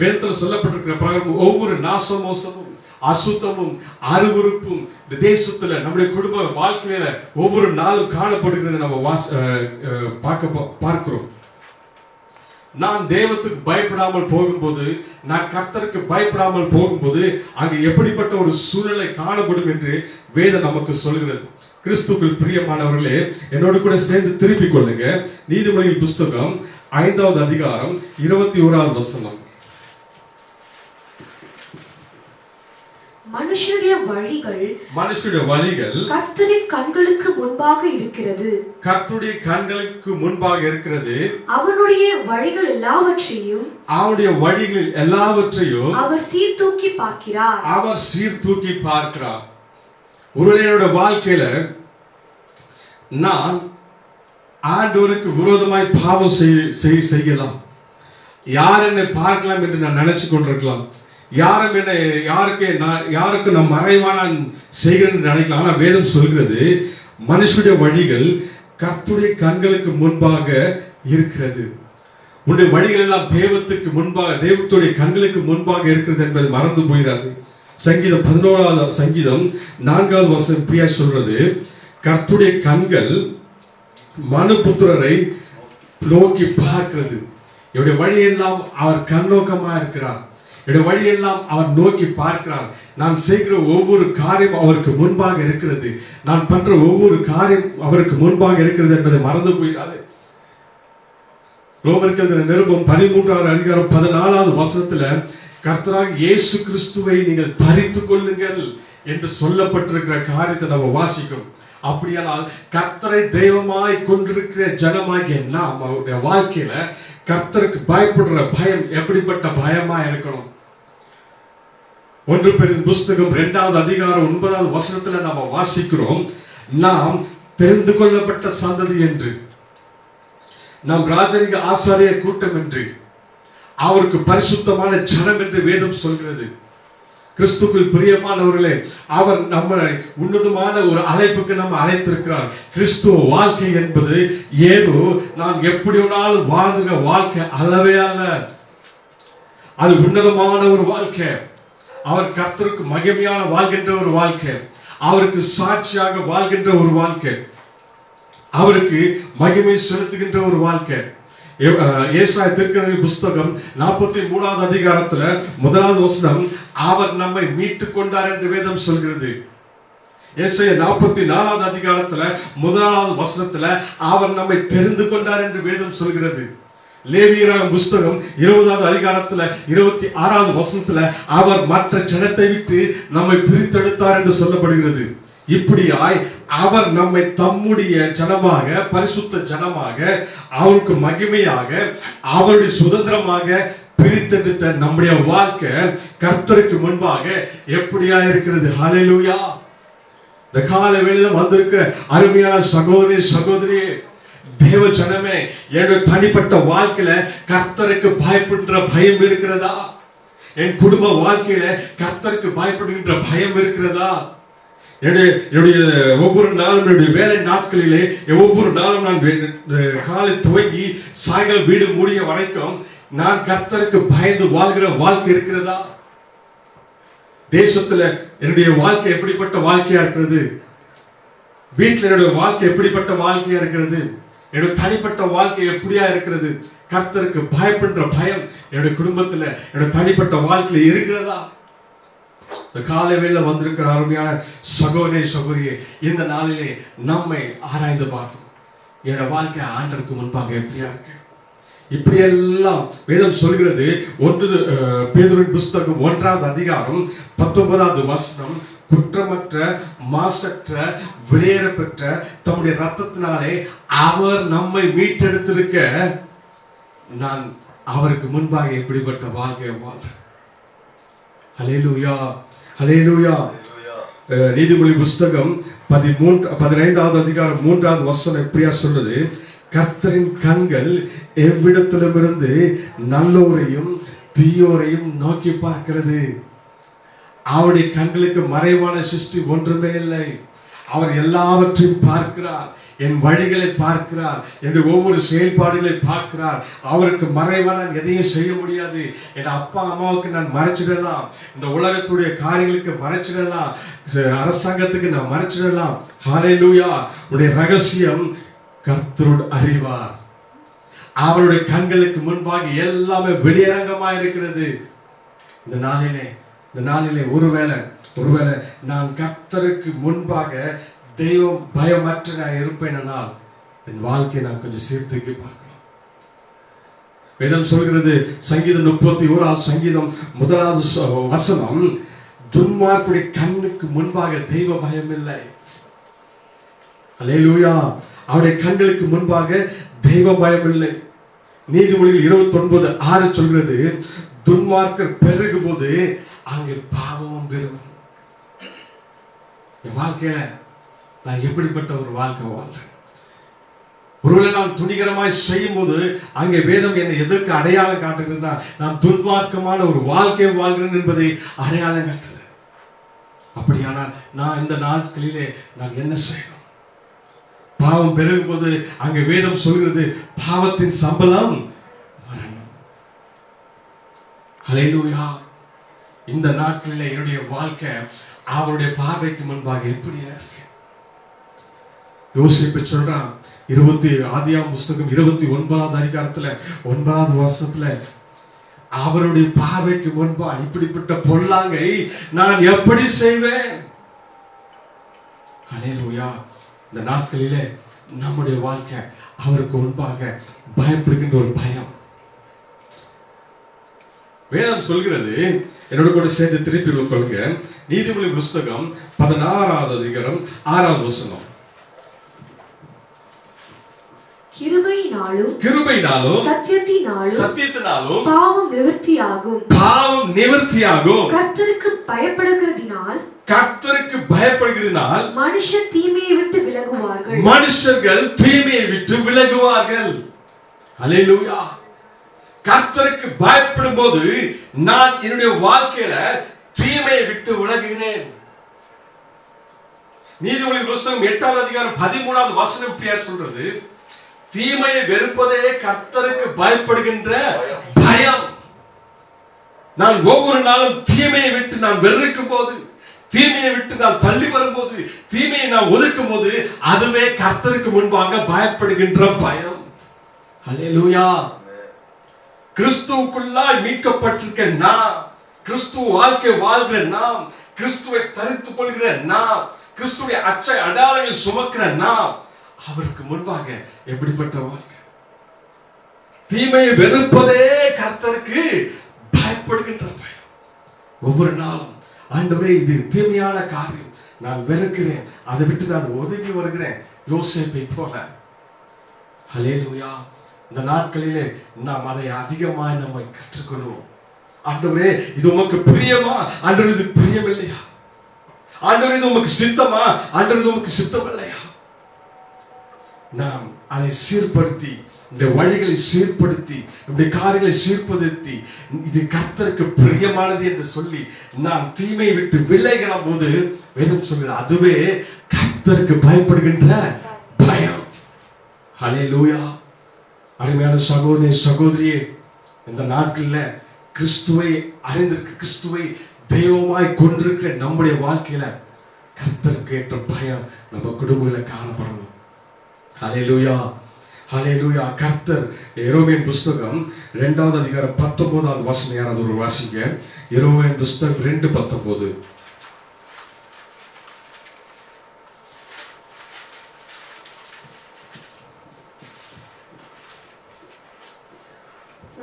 வேதத்தில் சொல்லப்பட்டிருக்கிற பிரகாரம் ஒவ்வொரு நாசமோசமும் அசுத்தமும் அருவருப்பும் இந்த தேசத்துல நம்முடைய குடும்ப வாழ்க்கையில ஒவ்வொரு நாளும் காணப்படுகிறது நம்ம பார்க்கிறோம். நான் தேவத்துக்கு பயப்படாமல் போகும்போது, நான் கர்த்தருக்கு பயப்படாமல் போகும்போது அங்கு எப்படிப்பட்ட ஒரு சூழ்நிலை காணப்படும் என்று வேதம் நமக்கு சொல்கிறது. கிறிஸ்துவுக்குள் பிரியமானவர்களே, என்னோடு கூட சேர்ந்து திருப்பிக் கொள்ளுங்க. நீதிமொழியின் புஸ்தகம் 5வது அதிகாரம் 21வது வசனம். மனுஷனுடைய வழிகள் கர்த்தரின் கண்களுக்கு முன்பாக இருக்கிறது. கர்த்தருடைய கண்களுக்கு முன்பாக இருக்கிறது. அவனுடைய வழிகள் எல்லாவற்றையும் அவர் சீர்தூக்கி பார்க்கிறார். ஒருவேளை என்னோட வாழ்க்கையில நான் ஆண்டவருக்கு விரோதமாய் பாவம் செய்யலாம், யார் என்னை பார்க்கலாம் என்று நான் நினைச்சு கொண்டிருக்கலாம், யாருக்கு நான் மறைவா நான் செய்கிறேன் நினைக்கலாம். ஆனா வேதம் சொல்கிறது, மனுஷனுடைய வழிகள் கர்த்தருடைய கண்களுக்கு முன்பாக இருக்கிறது. உன்னுடைய வழிகள் எல்லாம் தேவத்துக்கு முன்பாக, தேவத்துடைய கண்களுக்கு முன்பாக இருக்கிறது என்பது மறந்து போயிடாது. சங்கீதம் 11வது சங்கீதம் 4வது வசனம் பிரியா சொல்றது, கர்த்தருடைய கண்கள் மனுபுத்திரரை நோக்கி பார்க்கிறது. என்னுடைய வழியெல்லாம் அவர் கண்ணோக்கமா இருக்கிறார், என்னுடைய வழியெல்லாம் அவர் நோக்கி பார்க்கிறார். நான் செய்கிற ஒவ்வொரு காரியம் அவருக்கு முன்பாக இருக்கிறது, நான் பண்ற ஒவ்வொரு காரியம் அவருக்கு முன்பாக இருக்கிறது என்பதை மறந்து போயிடாது. ரோமர்கள் நிருபம் 13வது அதிகாரம் 14வது வசனத்துல கர்த்தராக இயேசு கிறிஸ்துவை நீங்கள் தரித்துக் கொள்ளுங்கள் என்று சொல்லப்பட்டிருக்கிற காரியத்தை நம்ம வாசிக்கிறோம். அப்படியானால் கர்த்தரை தெய்வமாய் கொண்டிருக்கிற ஜனமாகிய நாம் அவருடைய வாழ்க்கையில கர்த்தருக்கு பயப்படுற பயம் எப்படிப்பட்ட பயமா இருக்கணும்? 1 பேதுரு புஸ்தகம் 2வது அதிகாரம் 9வது வசனத்துல நம்ம வாசிக்கிறோம், நாம் தெரிந்து கொள்ளப்பட்ட சந்ததி என்று, நாம் ராஜரிக ஆசாரிய கூட்டம் என்று, அவருக்கு பரிசுத்தமான ஜனம் என்று வேதம் சொல்கிறது. கிறிஸ்துக்குள் பிரியமானவர்களே, அவர் நம்மை உன்னதமான ஒரு அழைப்புக்கு நம்ம அழைத்திருக்கிறார். கிறிஸ்துவ வாழ்க்கை என்பது ஏதோ நான் எப்படி வேணாலும் வாழ்கிற வாழ்க்கை அல்லவே அல்ல. அது உன்னதமான ஒரு வாழ்க்கை. அவர் கர்த்தருக்கு மகிமையான வாழ்கின்ற ஒரு வாழ்க்கை, அவருக்கு சாட்சியாக வாழ்கின்ற ஒரு வாழ்க்கை, அவருக்கு மகிமை செலுத்துகின்ற ஒரு வாழ்க்கை. ஏசாயா தீர்க்கதரிசி புஸ்தகம் 43வது அதிகாரத்துல 1வது வசனம், அவர் நம்மை மீட்டுக் கொண்டார் என்று வேதம் சொல்கிறது. ஏசாயா 44வது அதிகாரத்துல 1வது வசனத்துல அவர் நம்மை தெரிந்து கொண்டார் என்று வேதம் சொல்கிறது. லேவியராகமம் புஸ்தகம் 20வது அதிகாரத்துல 26வது வசனத்துல அவர் மற்ற ஜனத்தை விட்டு நம்மை பிரித்தெடுத்தார் என்று சொல்லப்படுகிறது. இப்படியாய் அவர் நம்மை தம்முடைய ஜனமாக, பரிசுத்த ஜனமாக, அவருக்கு மகிமையாக, அவருடைய சுதந்திரமாக பிரித்தெடுத்த நம்முடைய வாழ்க்கை கர்த்தருக்கு முன்பாக எப்படியா இருக்கிறது? ஹல்லேலூயா. இந்த கால வேளையில வந்திருக்கிற அருமையான சகோதரி சகோதரியே, தேவ ஜனமே, என்னுடைய தனிப்பட்ட வாழ்க்கையில கர்த்தருக்கு பயப்படுகின்ற பயம் இருக்கிறதா? என் குடும்ப வாழ்க்கையில கர்த்தருக்கு பயப்படுகின்ற பயம் இருக்கிறதா? என்னுடைய ஒவ்வொரு நாளும், என்னுடைய வேலை நாட்களிலே ஒவ்வொரு நாளும் நான் காலை துவங்கி சாயங்காலம் வீடு மூடிய வரைக்கும் நான் கர்த்தருக்கு பயந்து வாழ்கிற வாழ்க்கை இருக்கிறதா? தேசத்துல என்னுடைய வாழ்க்கை எப்படிப்பட்ட வாழ்க்கையா இருக்கிறது? வீட்டில் என்னுடைய வாழ்க்கை எப்படிப்பட்ட வாழ்க்கையா இருக்கிறது? என்னுடைய தனிப்பட்ட வாழ்க்கை எப்படியா இருக்கிறது? கர்த்தருக்கு பயப்படுற பயம் என்னுடைய குடும்பத்துல, என்னுடைய தனிப்பட்ட வாழ்க்கையில இருக்கிறதா? காலை வேளையில வந்திருக்கிற அருமையான சகோதரே சகோதரியே, இந்த நாளிலே நம்மை ஆராய்ந்து பார்க்கணும். என்னோட வாழ்க்கை ஆண்டவருக்கு முன்பாக எப்படியா இருக்கு? இப்படியெல்லாம் வேதம் சொல்கிறது. 1 பேதுருவின் புஸ்தகம் 1வது அதிகாரம் 19வது வசனம், குற்றமற்ற மாசற்ற விலையேற பெற்ற தம்முடைய ரத்தத்தினாலே அவர் நம்மை மீட்டெடுத்திருக்க நான் அவருக்கு முன்பாக எப்படிப்பட்ட வாழ்க்கை வாழ்ற. ஹல்லேலூயா, ஹல்லேலூயா. நீதிமொழி புஸ்தகம் 15வது அதிகாரம் 3வது வசனம் எப்படியா சொல்றது? கர்த்தரின் கண்கள் எவ்விடத்திலுமிருந்து நல்லோரையும் தீயோரையும் நோக்கி பார்க்கிறது. அவருடைய கண்களுக்கு மறைவான சிருஷ்டி ஒன்றுமே இல்லை. அவர் எல்லாவற்றையும் பார்க்கிறார். என் வழிகளை பார்க்கிறார், என்னுடைய ஒவ்வொரு செயல்பாடுகளை பார்க்கிறார். அவருக்கு மறைவான எதையும் செய்ய முடியாது. என் அப்பா அம்மாவுக்கு நான் மறைச்சிடலாம், இந்த உலகத்துடைய காரியங்களுக்கு மறைச்சிடலாம், அரசாங்கத்துக்கு நான் மறைச்சிடலாம். ஹல்லேலூயா. உடைய ரகசியம் கர்த்தரோடு அறிவார். அவருடைய கண்களுக்கு முன்பாக எல்லாமே வெளியரங்கமா இருக்கிறது. இந்த நாளிலே ஒருவேளை நான் கர்த்தருக்கு முன்பாக தெய்வம் பயமற்ற நான் இருப்பேனால் என் வாழ்க்கையை நான் கொஞ்சம் சீர்தூக்கி பார்க்கணும். வேதம் சொல்கிறது, சங்கீதம் 31வது சங்கீதம் 1வது வசனம், துன்மார்க்குடைய கண்ணுக்கு முன்பாக தெய்வ பயம் இல்லை. அல்லேலூயா. அவருடைய கண்களுக்கு முன்பாக தெய்வ பயம் இல்லை. நீதிமொழிகள் 29:6 சொல்கிறது, துன்மார்க்கர் பெருகும் போது அங்கு பாவமும் பெருகும். என் வாழ்க்கையில நான் எப்படிப்பட்ட ஒரு வாழ்க்கை வாழ்றேன்? ஒருவேளை நான் துணிகரமாய் செய்யும் போது அங்கே வேதம் என்னை எதற்கு அடையாளம் காட்டுகிறதுனா, நான் துன்மார்க்கமான ஒரு வாழ்க்கையை வாழ்கிறேன் என்பதை அடையாளம் காட்டுது. அப்படியானால் நான் இந்த நாட்களிலே நான் என்ன செய்யணும்? பாவம் பெருகும் போது அங்கே வேதம் சொல்கிறது, பாவத்தின் சம்பளம் மரணம். ஹல்லேலூயா. இந்த நாட்களிலே என்னுடைய வாழ்க்கை அவருடைய பார்வைக்கு முன்பாக எப்படி இருக்கு? யோசிப்பு சொல்றான், ஆதியாகமம் புஸ்தகம் 29வது அதிகாரத்துல 9வது வசனத்துல, அவருடைய பார்வைக்கு முன்பா இப்படிப்பட்ட பொல்லாங்கை நான் எப்படி செய்வேன்? ஹல்லேலூயா. இந்த நாட்களிலே நம்முடைய வாழ்க்கை அவருக்கு முன்பாக பயப்படுகின்ற ஒரு பயம். வேதம் சொல்கிறது, என்னோட கூட சேர்த்து திருப்பி கொள்ளுங்க. நீதிமொழி புஸ்தகம் 16வது அதிகாரம் 6வது வசனம். கிருபையினாலும் சத்தியத்தினாலும் பாவம் நிவர்த்தியாகும். கர்த்தருக்கு பயப்படுகிறதினால் மனுஷர் தீமையை விட்டு விலகுவார்கள். அல்லேலூயா. கர்த்தருக்கு பயப்படும் போது நான் என்னுடைய வாழ்க்கையில தீமையை விட்டு விலகுகிறேன். நீதிமொழி புஸ்தகம் 8வது அதிகாரம் 13வது வசனம் இப்படியா சொல்றது, தீமையை வெறுப்பதே கர்த்தருக்கு பயப்படுகின்ற பயம். நான் ஒவ்வொரு நாளும் தீமையை விட்டு நான் வெறுக்கும் போது, தீமையை விட்டு நான் தள்ளி வரும்போது, தீமையை நான் ஒதுக்கும் போது, அதுவே கர்த்தருக்கு முன்பாக பயப்படுகின்ற பயம். அல்லேலூயா. கிறிஸ்துவுக்குள்ளாய் மீட்கப்பட்டிருக்க நாம், கிறிஸ்துவ வாழ்க்கை வாழ்கிற நாம், கிறிஸ்துவை தரித்துக் கொள்கிற நாம், கிறிஸ்துடைய அச்சை அடையாளங்களை சுமக்கிற நாம், அவருக்கு முன்பாக எப்படிப்பட்ட வாழ்க்கை? தீமையை வெறுப்பதே கர்த்தருக்கு பயப்படுகின்ற பயம். ஒவ்வொரு நாளும் ஆண்டவரே, இது தீமையான காரியம், நான் வெறுக்கிறேன், அதை விட்டு நான் ஒதுங்கி வருகிறேன். யோசேப்பை போல. ஹல்லேலூயா. இந்த நாட்களிலே நாம் அதை அதிகமாய் நம்மை கற்றுக்கொள்வோம். ஆண்டவரே, இது உமக்கு பிரியமா? ஆண்டவரே, இது பிரியம் இல்லையா? ஆண்டவரே, இது உமக்கு சித்தமா? ஆண்டவரே, இது உமக்கு சித்தம் இல்லையா? நாம் அதை சீர்படுத்தி, இந்த வழிகளை சீர்படுத்தி, நம்முடைய காரியங்களை சீர்படுத்தி, இது கர்த்தருக்கு பிரியமானது என்று சொல்லி நாம் தீமையை விட்டு விலகின போது வேதம் சொல்கிறது, அதுவே கர்த்தருக்கு பயப்படுகின்ற பயம். ஹல்லேலூயா. அருமையான சகோதரனே, சகோதரியே, இந்த நாட்களில் கிறிஸ்துவை அறிந்திருக்க, கிறிஸ்துவை தெய்வமாய் கொண்டிருக்கிற நம்முடைய வாழ்க்கையில கர்த்தருக்கு ஏற்ற பயம் நம்ம குடும்பங்களை காணப்படணும். ஹல்லேலூயா, ஹல்லேலூயா. கர்த்தர், எரோமியன் புஸ்தகம் 2வது அதிகாரம் 19வது வசனம் யாராவது ஒரு வாசிங்க. எரோமியன் புஸ்தகம் 2:19.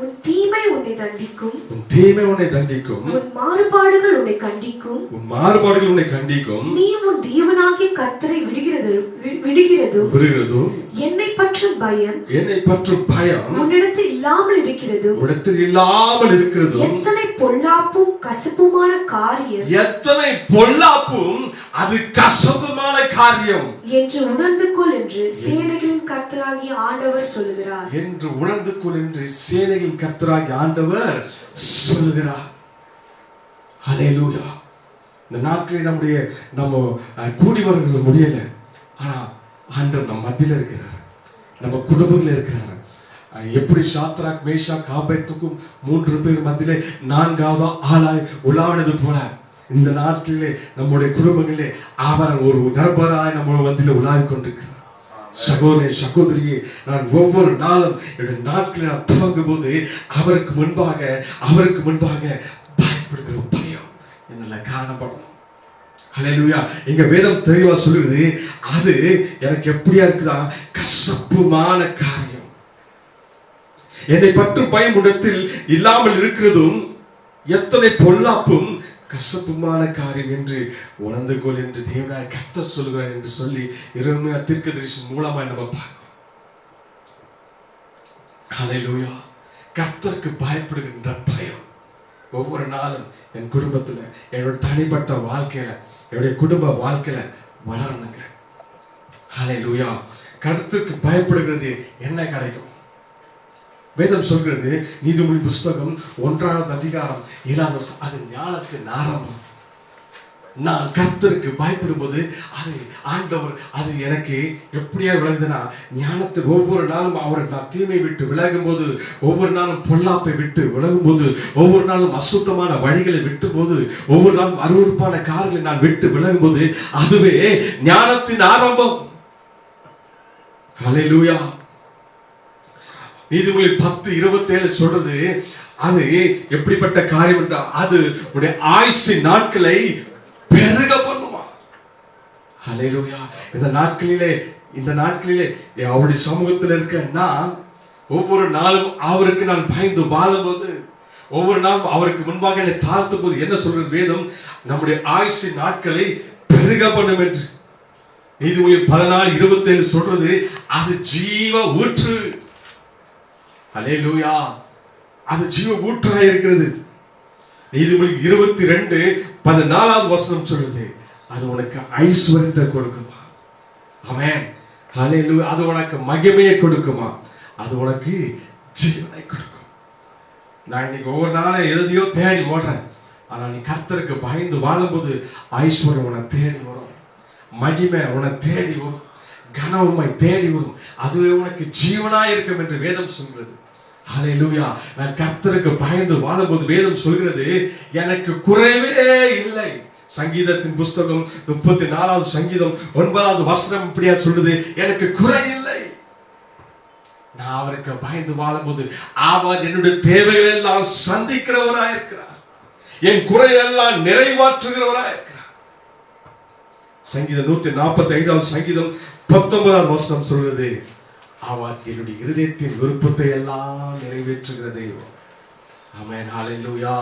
உன் தீமை உன்னை தண்டிக்கும், உன் தீமை உன்னை தண்டிக்கும், உன் மாறுபாடுகள் உன்னை கண்டிக்கும், உன் மாறுபாடுகள் உன்னை கண்டிக்கும், நீ உன் தேவனாகிய கர்த்தரை விடுகிறதும் என்னை பற்றும் பயம் உன்னிடத்தில் இல்லாமல் இருக்கிறதும் எத்தனை பொல்லாப்பும் கசப்புமான காரியம் என்று உணர்ந்து கொள் என்று சேனைகளின் கர்த்தராகிய ஆண்டவர் சொல்லுகிறார். ஹல்லேலூயா. இந்த நாட்களில் நம்ம கூடி வர முடியல. ஆனா ஆண்டவர் நம்ம மத்தியில இருக்கிறார், நம்ம குடும்பத்தில் இருக்கிறார். எப்படி சாத்ராக் மேஷாக் ஆபேத்நேகோக்கும் 3 பேர் மத்தியிலே 4வது ஆளாய் உலாவனது போல இந்த நாட்களிலே நம்முடைய குடும்பங்களிலே அவர் ஒரு நபராய் நம்ம மத்தியிலே உலாவிக் கொண்டிருக்கிறார். சகோதரே சகோதரியே, நான் ஒவ்வொரு நாளும் என்னுடைய நாட்களை நான் துவங்கும் போது அவருக்கு முன்பாக பயப்படுகிற பயம் என்னல காணப்படும். ஹல்லேலூயா. எங்க வேதம் தெளிவா சொல்லுது, அது எனக்கு எப்படியா இருக்குதா, கசப்புமான காரியம். என்னை பற்றும் பயம் இடத்தில் இல்லாமல் இருக்கிறதும் எத்தனை பொல்லாப்பும் கசப்புமான காரியம் என்று உணர்ந்து கொள் என்று தேவனாய் கர்த்தர் சொல்கிறார் என்று சொல்லி எரேமியா தீர்க்கதரிசி மூலமா நம்ம பார்க்கிறோம். ஹல்லேலூயா. கர்த்தருக்கு பயப்படுகின்ற பயம் ஒவ்வொரு நாளும் என் குடும்பத்துல, என்னோட தனிப்பட்ட வாழ்க்கையில, என்னுடைய குடும்ப வாழ்க்கையில வளரணுங்க. ஹல்லேலூயா. கர்த்தருக்கு பயப்படுகிறது என்ன கிடைக்கும்? வேதம் சொல்கிறது, நீதிமொழியின் புஸ்தகம் 1வது அதிகாரம் 7வது வசனம், அது ஞானத்தின் ஆரம்பம். நான் கர்த்தருக்கு பயப்படும் போது அது ஆண்டவர் அது எனக்கு எப்படியா விளங்குதுன்னா, ஞானத்தில் ஒவ்வொரு நாளும் அவரை நான் தீமை விட்டு விலகும் போது, ஒவ்வொரு நாளும் பொல்லாப்பை விட்டு விலகும் போது, ஒவ்வொரு நாளும் அசுத்தமான வழிகளை விட்டு போது, ஒவ்வொரு நாளும் அருவருப்பான காரியங்களை நான் விட்டு விலகும் போது, அதுவே ஞானத்தின் ஆரம்பம். ஹல்லேலூயா. நீதிமொழி 10:27 சொல்றது, அது எப்படிப்பட்ட காரியம் என்றால் அது உடைய ஆயுசின் நாட்களை பெருக பண்ணுமா. ஹல்லேலூயா. இந்த நாட்களிலே அவருடைய சமூகத்தில் இருக்கேன்னா, ஒவ்வொரு நாளும் அவருக்கு நான் பயந்து வாழும்போது, ஒவ்வொரு நாளும் அவருக்கு முன்பாக என்னை தாழ்த்தும் போது என்ன சொல்றது வேதம், நம்முடைய ஆயுசின் நாட்களை பெருக பண்ணும் என்று. நீதிமொழி 14:27 சொல்றது, அது ஜீவ ஊற்று. ஹல்லேலூயா. அது ஜீவ ஊற்றாய் இருக்கிறது. நீதிமொழி 22:14 வசனம் சொல்லுது, அது உனக்கு ஐஸ்வர்யத்தை கொடுக்குமா. ஆமென். ஹல்லேலூயா. அது உனக்கு மகிமையை கொடுக்குமா, அது உனக்கு ஜீவனை கொடுக்கும். நான் இன்னைக்கு ஒவ்வொரு நாளும் எதையோ தேடி ஓடுறேன். ஆனா நீ கர்த்தருக்கு பயந்து வாழும்போது ஐஸ்வர்யம் உன்னை தேடி வரும், மகிமை உன்னை தேடி வரும், கனவுமை தேடி வரும். அதுவே உனக்கு ஜீவனாய் இருக்கும் என்று வேதம் சொல்கிறது. ஹல்லேலூயா. நான் கர்த்தருக்கு பயந்து வாழும்போது வேதம் சொல்கிறது, எனக்கு குறைவே இல்லை. சங்கீதத்தின் புஸ்தகம் 34வது சங்கீதம் 9வது வசனம் இப்படியா சொல்றது, எனக்கு குறை இல்லை. நான் அவருக்கு பயந்து வாழும்போது அவர் என்னுடைய தேவைகள் எல்லாம் சந்திக்கிறவராய் இருக்கிறார், என் குறையெல்லாம் நிறைவாற்றுகிறவராய் இருக்கிறார். சங்கீதம் 145வது சங்கீதம் 19வது வசனம் சொல்றது, அவர் என்னுடைய இருதயத்தின் விருப்பத்தை எல்லாம் நிறைவேற்றுகிற தெய்வம். ஆமென். ஹல்லேலூயா.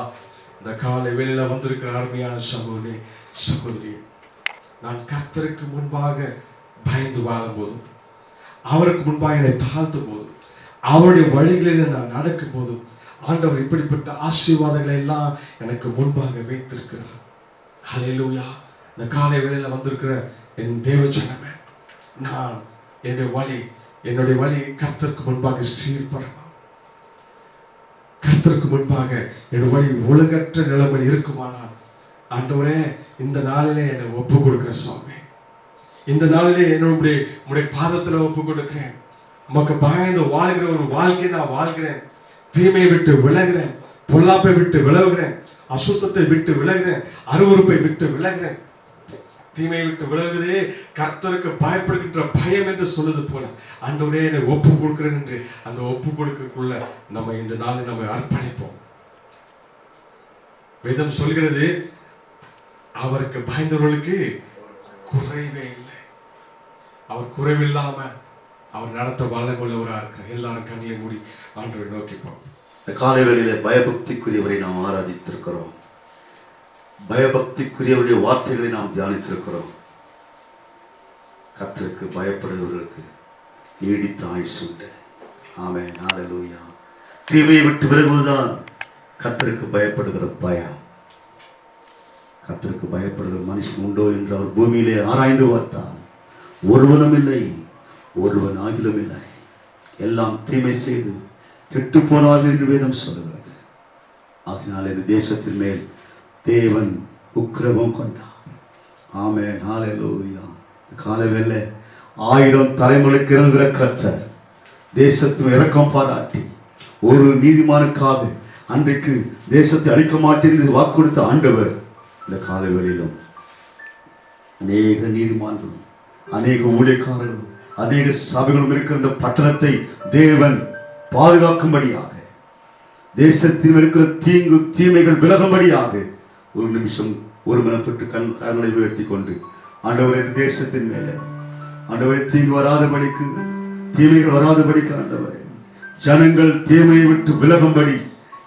இந்த காலை வேளையில வந்திருக்கிற அருமையான சகோதரி, நான் கர்த்தருக்கு முன்பாக பயந்து வாழும் போதும், அவருக்கு முன்பாக என்னை தாழ்த்தும் போதும், அவருடைய வழிகளில் நான் நடக்கும் போதும், ஆண்டவர் இப்படிப்பட்ட ஆசீர்வாதங்களை எல்லாம் எனக்கு முன்பாக வைத்திருக்கிறார். ஹல்லேலூயா. இந்த காலை வேளையில வந்திருக்கிற என் தேவ ஜனமே, நான் என்னுடைய வழி கர்த்தருக்கு முன்பாக சீர்படணும். கர்த்தருக்கு முன்பாக என் வழி ஒழுங்கற்ற நிலைமையில் இருக்குமானால், ஆண்டவரே இந்த நாளிலே என்னை ஒப்பு கொடுக்கிற சுவாமி, இந்த நாளிலே என்னுடைய பாதத்தில் ஒப்பு கொடுக்கிறேன். உமக்கு பயந்து வாழ்கிற ஒரு வாழ்க்கை நான் வாழ்கிறேன். தீமையை விட்டு விலகிறேன், பொல்லாப்பை விட்டு விலகுகிறேன், அசுத்தத்தை விட்டு விலகுகிறேன், அருவருப்பை விட்டு விலகுகிறேன். தீமையை விட்டு விலகுதே கர்த்தருக்கு பயப்படுகின்ற பயம் என்று சொல்லுது போல, ஆண்டவரே என்னை ஒப்பு கொடுக்கிறேன் என்று அந்த ஒப்பு கொடுக்கக்குள்ள நம்ம இந்த நாளை நம்ம அர்ப்பணிப்போம். வேதம் சொல்கிறது, அவருக்கு பயந்தவர்களுக்கு குறைவே இல்லை. அவர் குறைவில்லாம அவர் நடத்த வல்லமையுள்ளவராக இருக்கிறார். எல்லாரும் கண்களை மூடி ஆண்டவரை நோக்கிப்போம். இந்த காலை வேளையில பயபக்திக்குரியவரை நாம் ஆராதித்திருக்கிறோம். பயபக்திக்குரியவருடைய வார்த்தைகளை நாம் தியானித்திருக்கிறோம். கர்த்தருக்கு பயப்படுகிறவர்களுக்கு நீடித்த ஆயுசு உண்டு. ஆமென், ஹல்லேலூயா. தீமையை விட்டு விலகுவதுதான் கர்த்தருக்கு பயப்படுகிற பயம். கர்த்தருக்கு பயப்படுகிற மனுஷன் உண்டோ என்று அவர் பூமியிலே ஆராய்ந்து பார்த்தார். ஒருவனும் இல்லை, ஒருவன் ஆகிலும் இல்லை. எல்லாம் தீமை செய்து கெட்டு போனார்கள் என்று வேதம் சொல்லுகிறது. ஆகினால் இந்த தேசத்தின் மேல் தேவன் உக்கிரமம் கொண்டார். ஆமென், ஹல்லேலூயா. காலவேளை 1000 தலைமுறைக்கு இறங்குகிற கர்த்தர் தேசத்தின் இரக்கம் பாராட்டி ஒரு நீதிமானுக்காக அன்றைக்கு தேசத்தை அழிக்க மாட்டேன் என்று வாக்கு கொடுத்த ஆண்டவர் இந்த காலவேளையிலும் அநேக நீதிமான்களும் அநேக ஊழியக்காரர்களும் அநேக சபைகளும் இருக்கிற இந்த பட்டணத்தை தேவன் பாதுகாக்கும்படியாக, தேசத்தில் இருக்கிற தீங்கு தீமைகள் விலகும்படியாக ஒரு நிமிஷம் ஒரு மனப்பட்டு கண்களை உயர்த்தி கொண்டு ஆண்டவரே தேசத்தின் மேலே ஆண்டவரே தீங்கு வராதபடிக்கு, தீமைகள் வராதபடிக்கு ஆண்டவரே ஜனங்கள் தீமையை விட்டு விலகும்படி,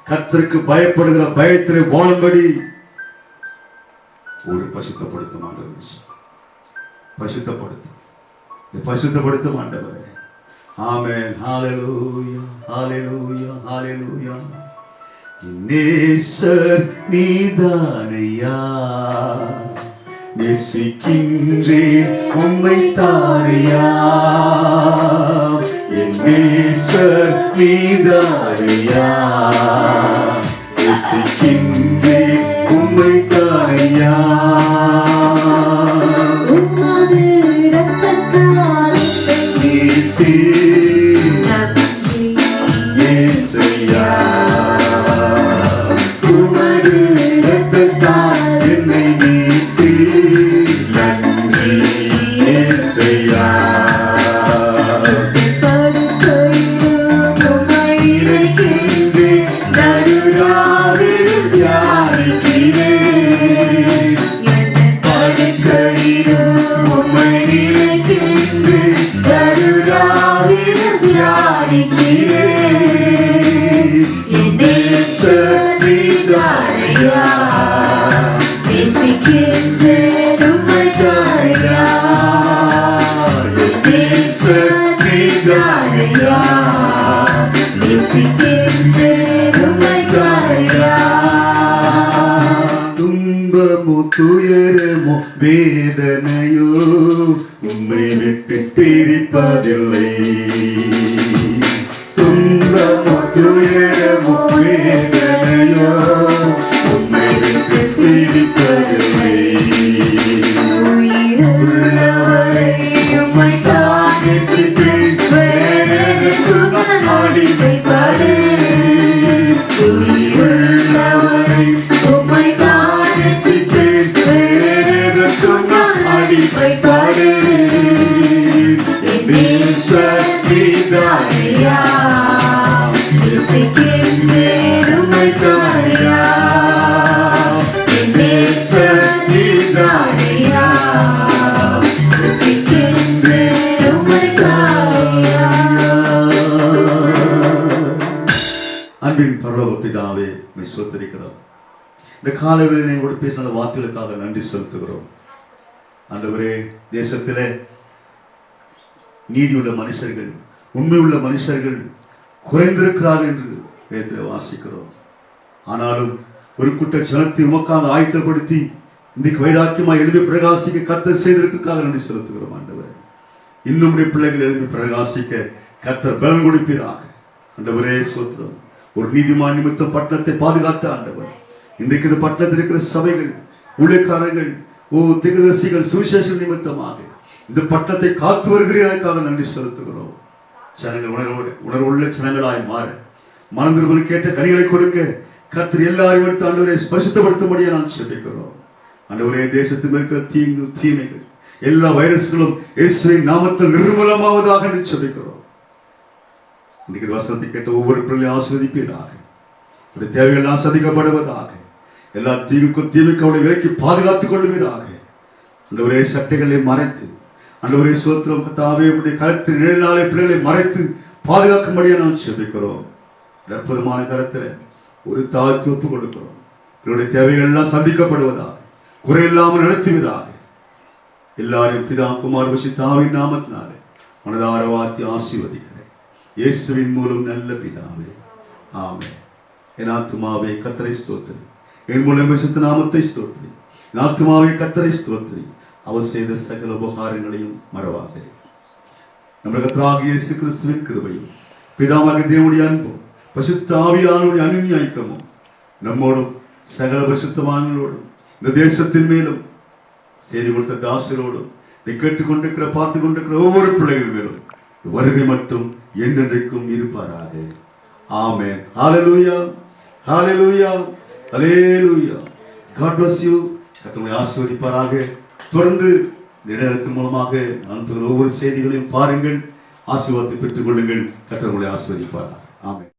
கர்த்தருக்கு பயப்படுகிற பயத்திலே வாழும்படி ஒரு பரிசுத்தப்படுத்தும் ஆண்டவரே, பரிசுத்தப்படுத்தும் ஆண்டவரே. ஆமென், ஹல்லேலூயா, ஹல்லேலூயா, ஹல்லேலூயா. நேசர் நீதானையா, நேசிக்கின்றேன் உம்மை தானையா. என் நேசர் நீதானையா, நேசிக்கின்றேன் உம்மை தானையா. துன்பமோ துயரமோ வேதனையோ உம்மை விட்டு பிரிப்பதில்லை. துன்பமோ துயரமோ வேதனையோ உம்மை விட்டு பிரிப்பதில்லை. உள்ளவரை உம்மை தான் நேசிப்பேன், வேறெதற்கும் அடிமைப்படு. உள்ளவரை உம்மை தான் நேசிப்பேன், வேறெதற்கும் அடிமைப்படு. நேசர் நீதானையா, நேசிக்கின்றேன் உம்மை தானையா. நேசர் நீதானையா, நேசிக்கின்றேன் உம்மை தானையா. அன்பின் பரலோக பிதாவே, உம்மை ஸ்தோத்திரிக்கிறோம். இந்த காலையில் எங்களோடு பேசின அந்த வார்த்தைகளுக்காக நன்றி செலுத்துகிறோம். ஆண்டவரே, தேசத்திலே நீதியுள்ள மனுஷர்கள், உண்மையுள்ள மனுஷர்கள் குறைந்திருக்கிறார்கள் என்று வேதத்தில் வாசிக்கிறோம். ஆனாலும் ஒரு கூட்ட ஜனத்தை உமக்காக ஆயத்தப்படுத்தி இன்றைக்கு வைராக்கியமாய் எழுப்பி பிரகாசிக்க கர்த்தர் செய்திருக்காக நன்றி செலுத்துகிறோம். ஆண்டவரே, இன்னும் பிள்ளைகள் எழுப்பி பிரகாசிக்க கர்த்தர் பலன் கொடுப்பீராக. ஆண்டவரே ஸ்தோத்திரம். ஒரு நீதிமான் நிமித்தம் பட்டணத்தை பாதுகாத்த ஆண்டவர், இன்றைக்கு இந்த பட்டணத்தில் இருக்கிற சபைகள், ஊழியக்காரர்கள், தீர்க்கதரிசிகள் சுவிசேஷ நிமித்தமாக இந்த பட்டணத்தை காத்து வருகிறதற்காக நன்றி செலுத்துகிறோம். ஜனங்கள் உணர்வுள்ள ஜனங்களாய் மாற, மனதிற்கு ஏற்ற கனிகளை கொடுக்க கர்த்தர் எல்லாரையும் எடுத்து ஆண்டவரை பரிசுத்தப்படுத்தும்படியா நான் ஜெபிக்கிறோம். ஆண்டவரே, தேசத்தில் இருக்கிற தீங்கு தீமைகள் எல்லா வைரஸ்களும் இயேசுவின் நாமத்தில் நிர்மூலமாவதாக என்று ஜெபிக்கிறோம். இன்னைக்கு வசனத்தை கேட்ட ஒவ்வொரு பிள்ளையும் ஆசீர்வதிப்பீராக. அவருடைய தேவைகள் எல்லாம் சந்திக்கப்படுவதாக. எல்லா தீங்குக்கும் தீமைக்கு அவளை விலக்கி பாதுகாத்துக் கொள்ளுவீராக. ஆண்டவரே, சட்டைகளை மறைத்து, ஆண்டவரே ஸ்தோத்திரம், கர்த்தாவே உம்முடைய கரத்தின் நிழலினாலே பிள்ளைகளை மறைத்து பாதுகாக்கும்படியா நாம் ஜெபிக்கிறோம். அற்புதமான கருத்தில் ஒரு தாழ்ச்சி ஒப்பு கொடுக்கிறோம். என்னுடைய தேவைகள் எல்லாம் சந்திக்கப்படுவதாக, குறையில்லாமல் நடத்துவதாக எல்லாரையும் பிதா குமார் பரிசுத்தாவின் நாமத்தினாலே மனதார வாத்தி ஆசீர்வதிக்கிறேன். இயேசுவின் மூலம் நல்ல பிதாவே, ஆமென். என் ஆத்துமாவே கர்த்தரை ஸ்தோத்திரி, என் மூலம் பரிசுத்த நாமத்தை ஸ்தோத்திரி. என் ஆத்துமாவே கர்த்தரை ஸ்தோத்திரி, அவர் செய்த சகல உபகாரங்களையும் மறவாதே. நம்ம கர்த்தராகிய இயேசு கிறிஸ்துவின் கிருபையும் பிதாவாகிய தேவனுடைய அன்பும் பரிசுத்த ஆவியானவருடைய அன்பின் ஐக்கியமும் நம்மோடும் சகல பரிசுத்தவான்களோடும் இந்த தேசத்தின் மேலும் செய்தி கொடுத்த தாசரோடும் நீ கேட்டுக்கொண்டிருக்கிற பார்த்து கொண்டிருக்கிற ஒவ்வொரு பிள்ளைகள் மேலும் வருகை மட்டும் என்றென்றைக்கும் இருப்பாராக. ஆமென். ஹalleluya, ஹalleluya, ஹalleluya. God bless you. கர்த்தர் ஆசீர்வதிப்பாராக. தொடர்ந்து நேரத்தின் மூலமாக அனுப்புகிற ஒவ்வொரு செய்திகளையும் பாருங்கள், ஆசீர்வாதத்தை பெற்றுக் கொள்ளுங்கள். கர்த்தர் உங்களை ஆசீர்வதிப்பாராக. ஆமென்.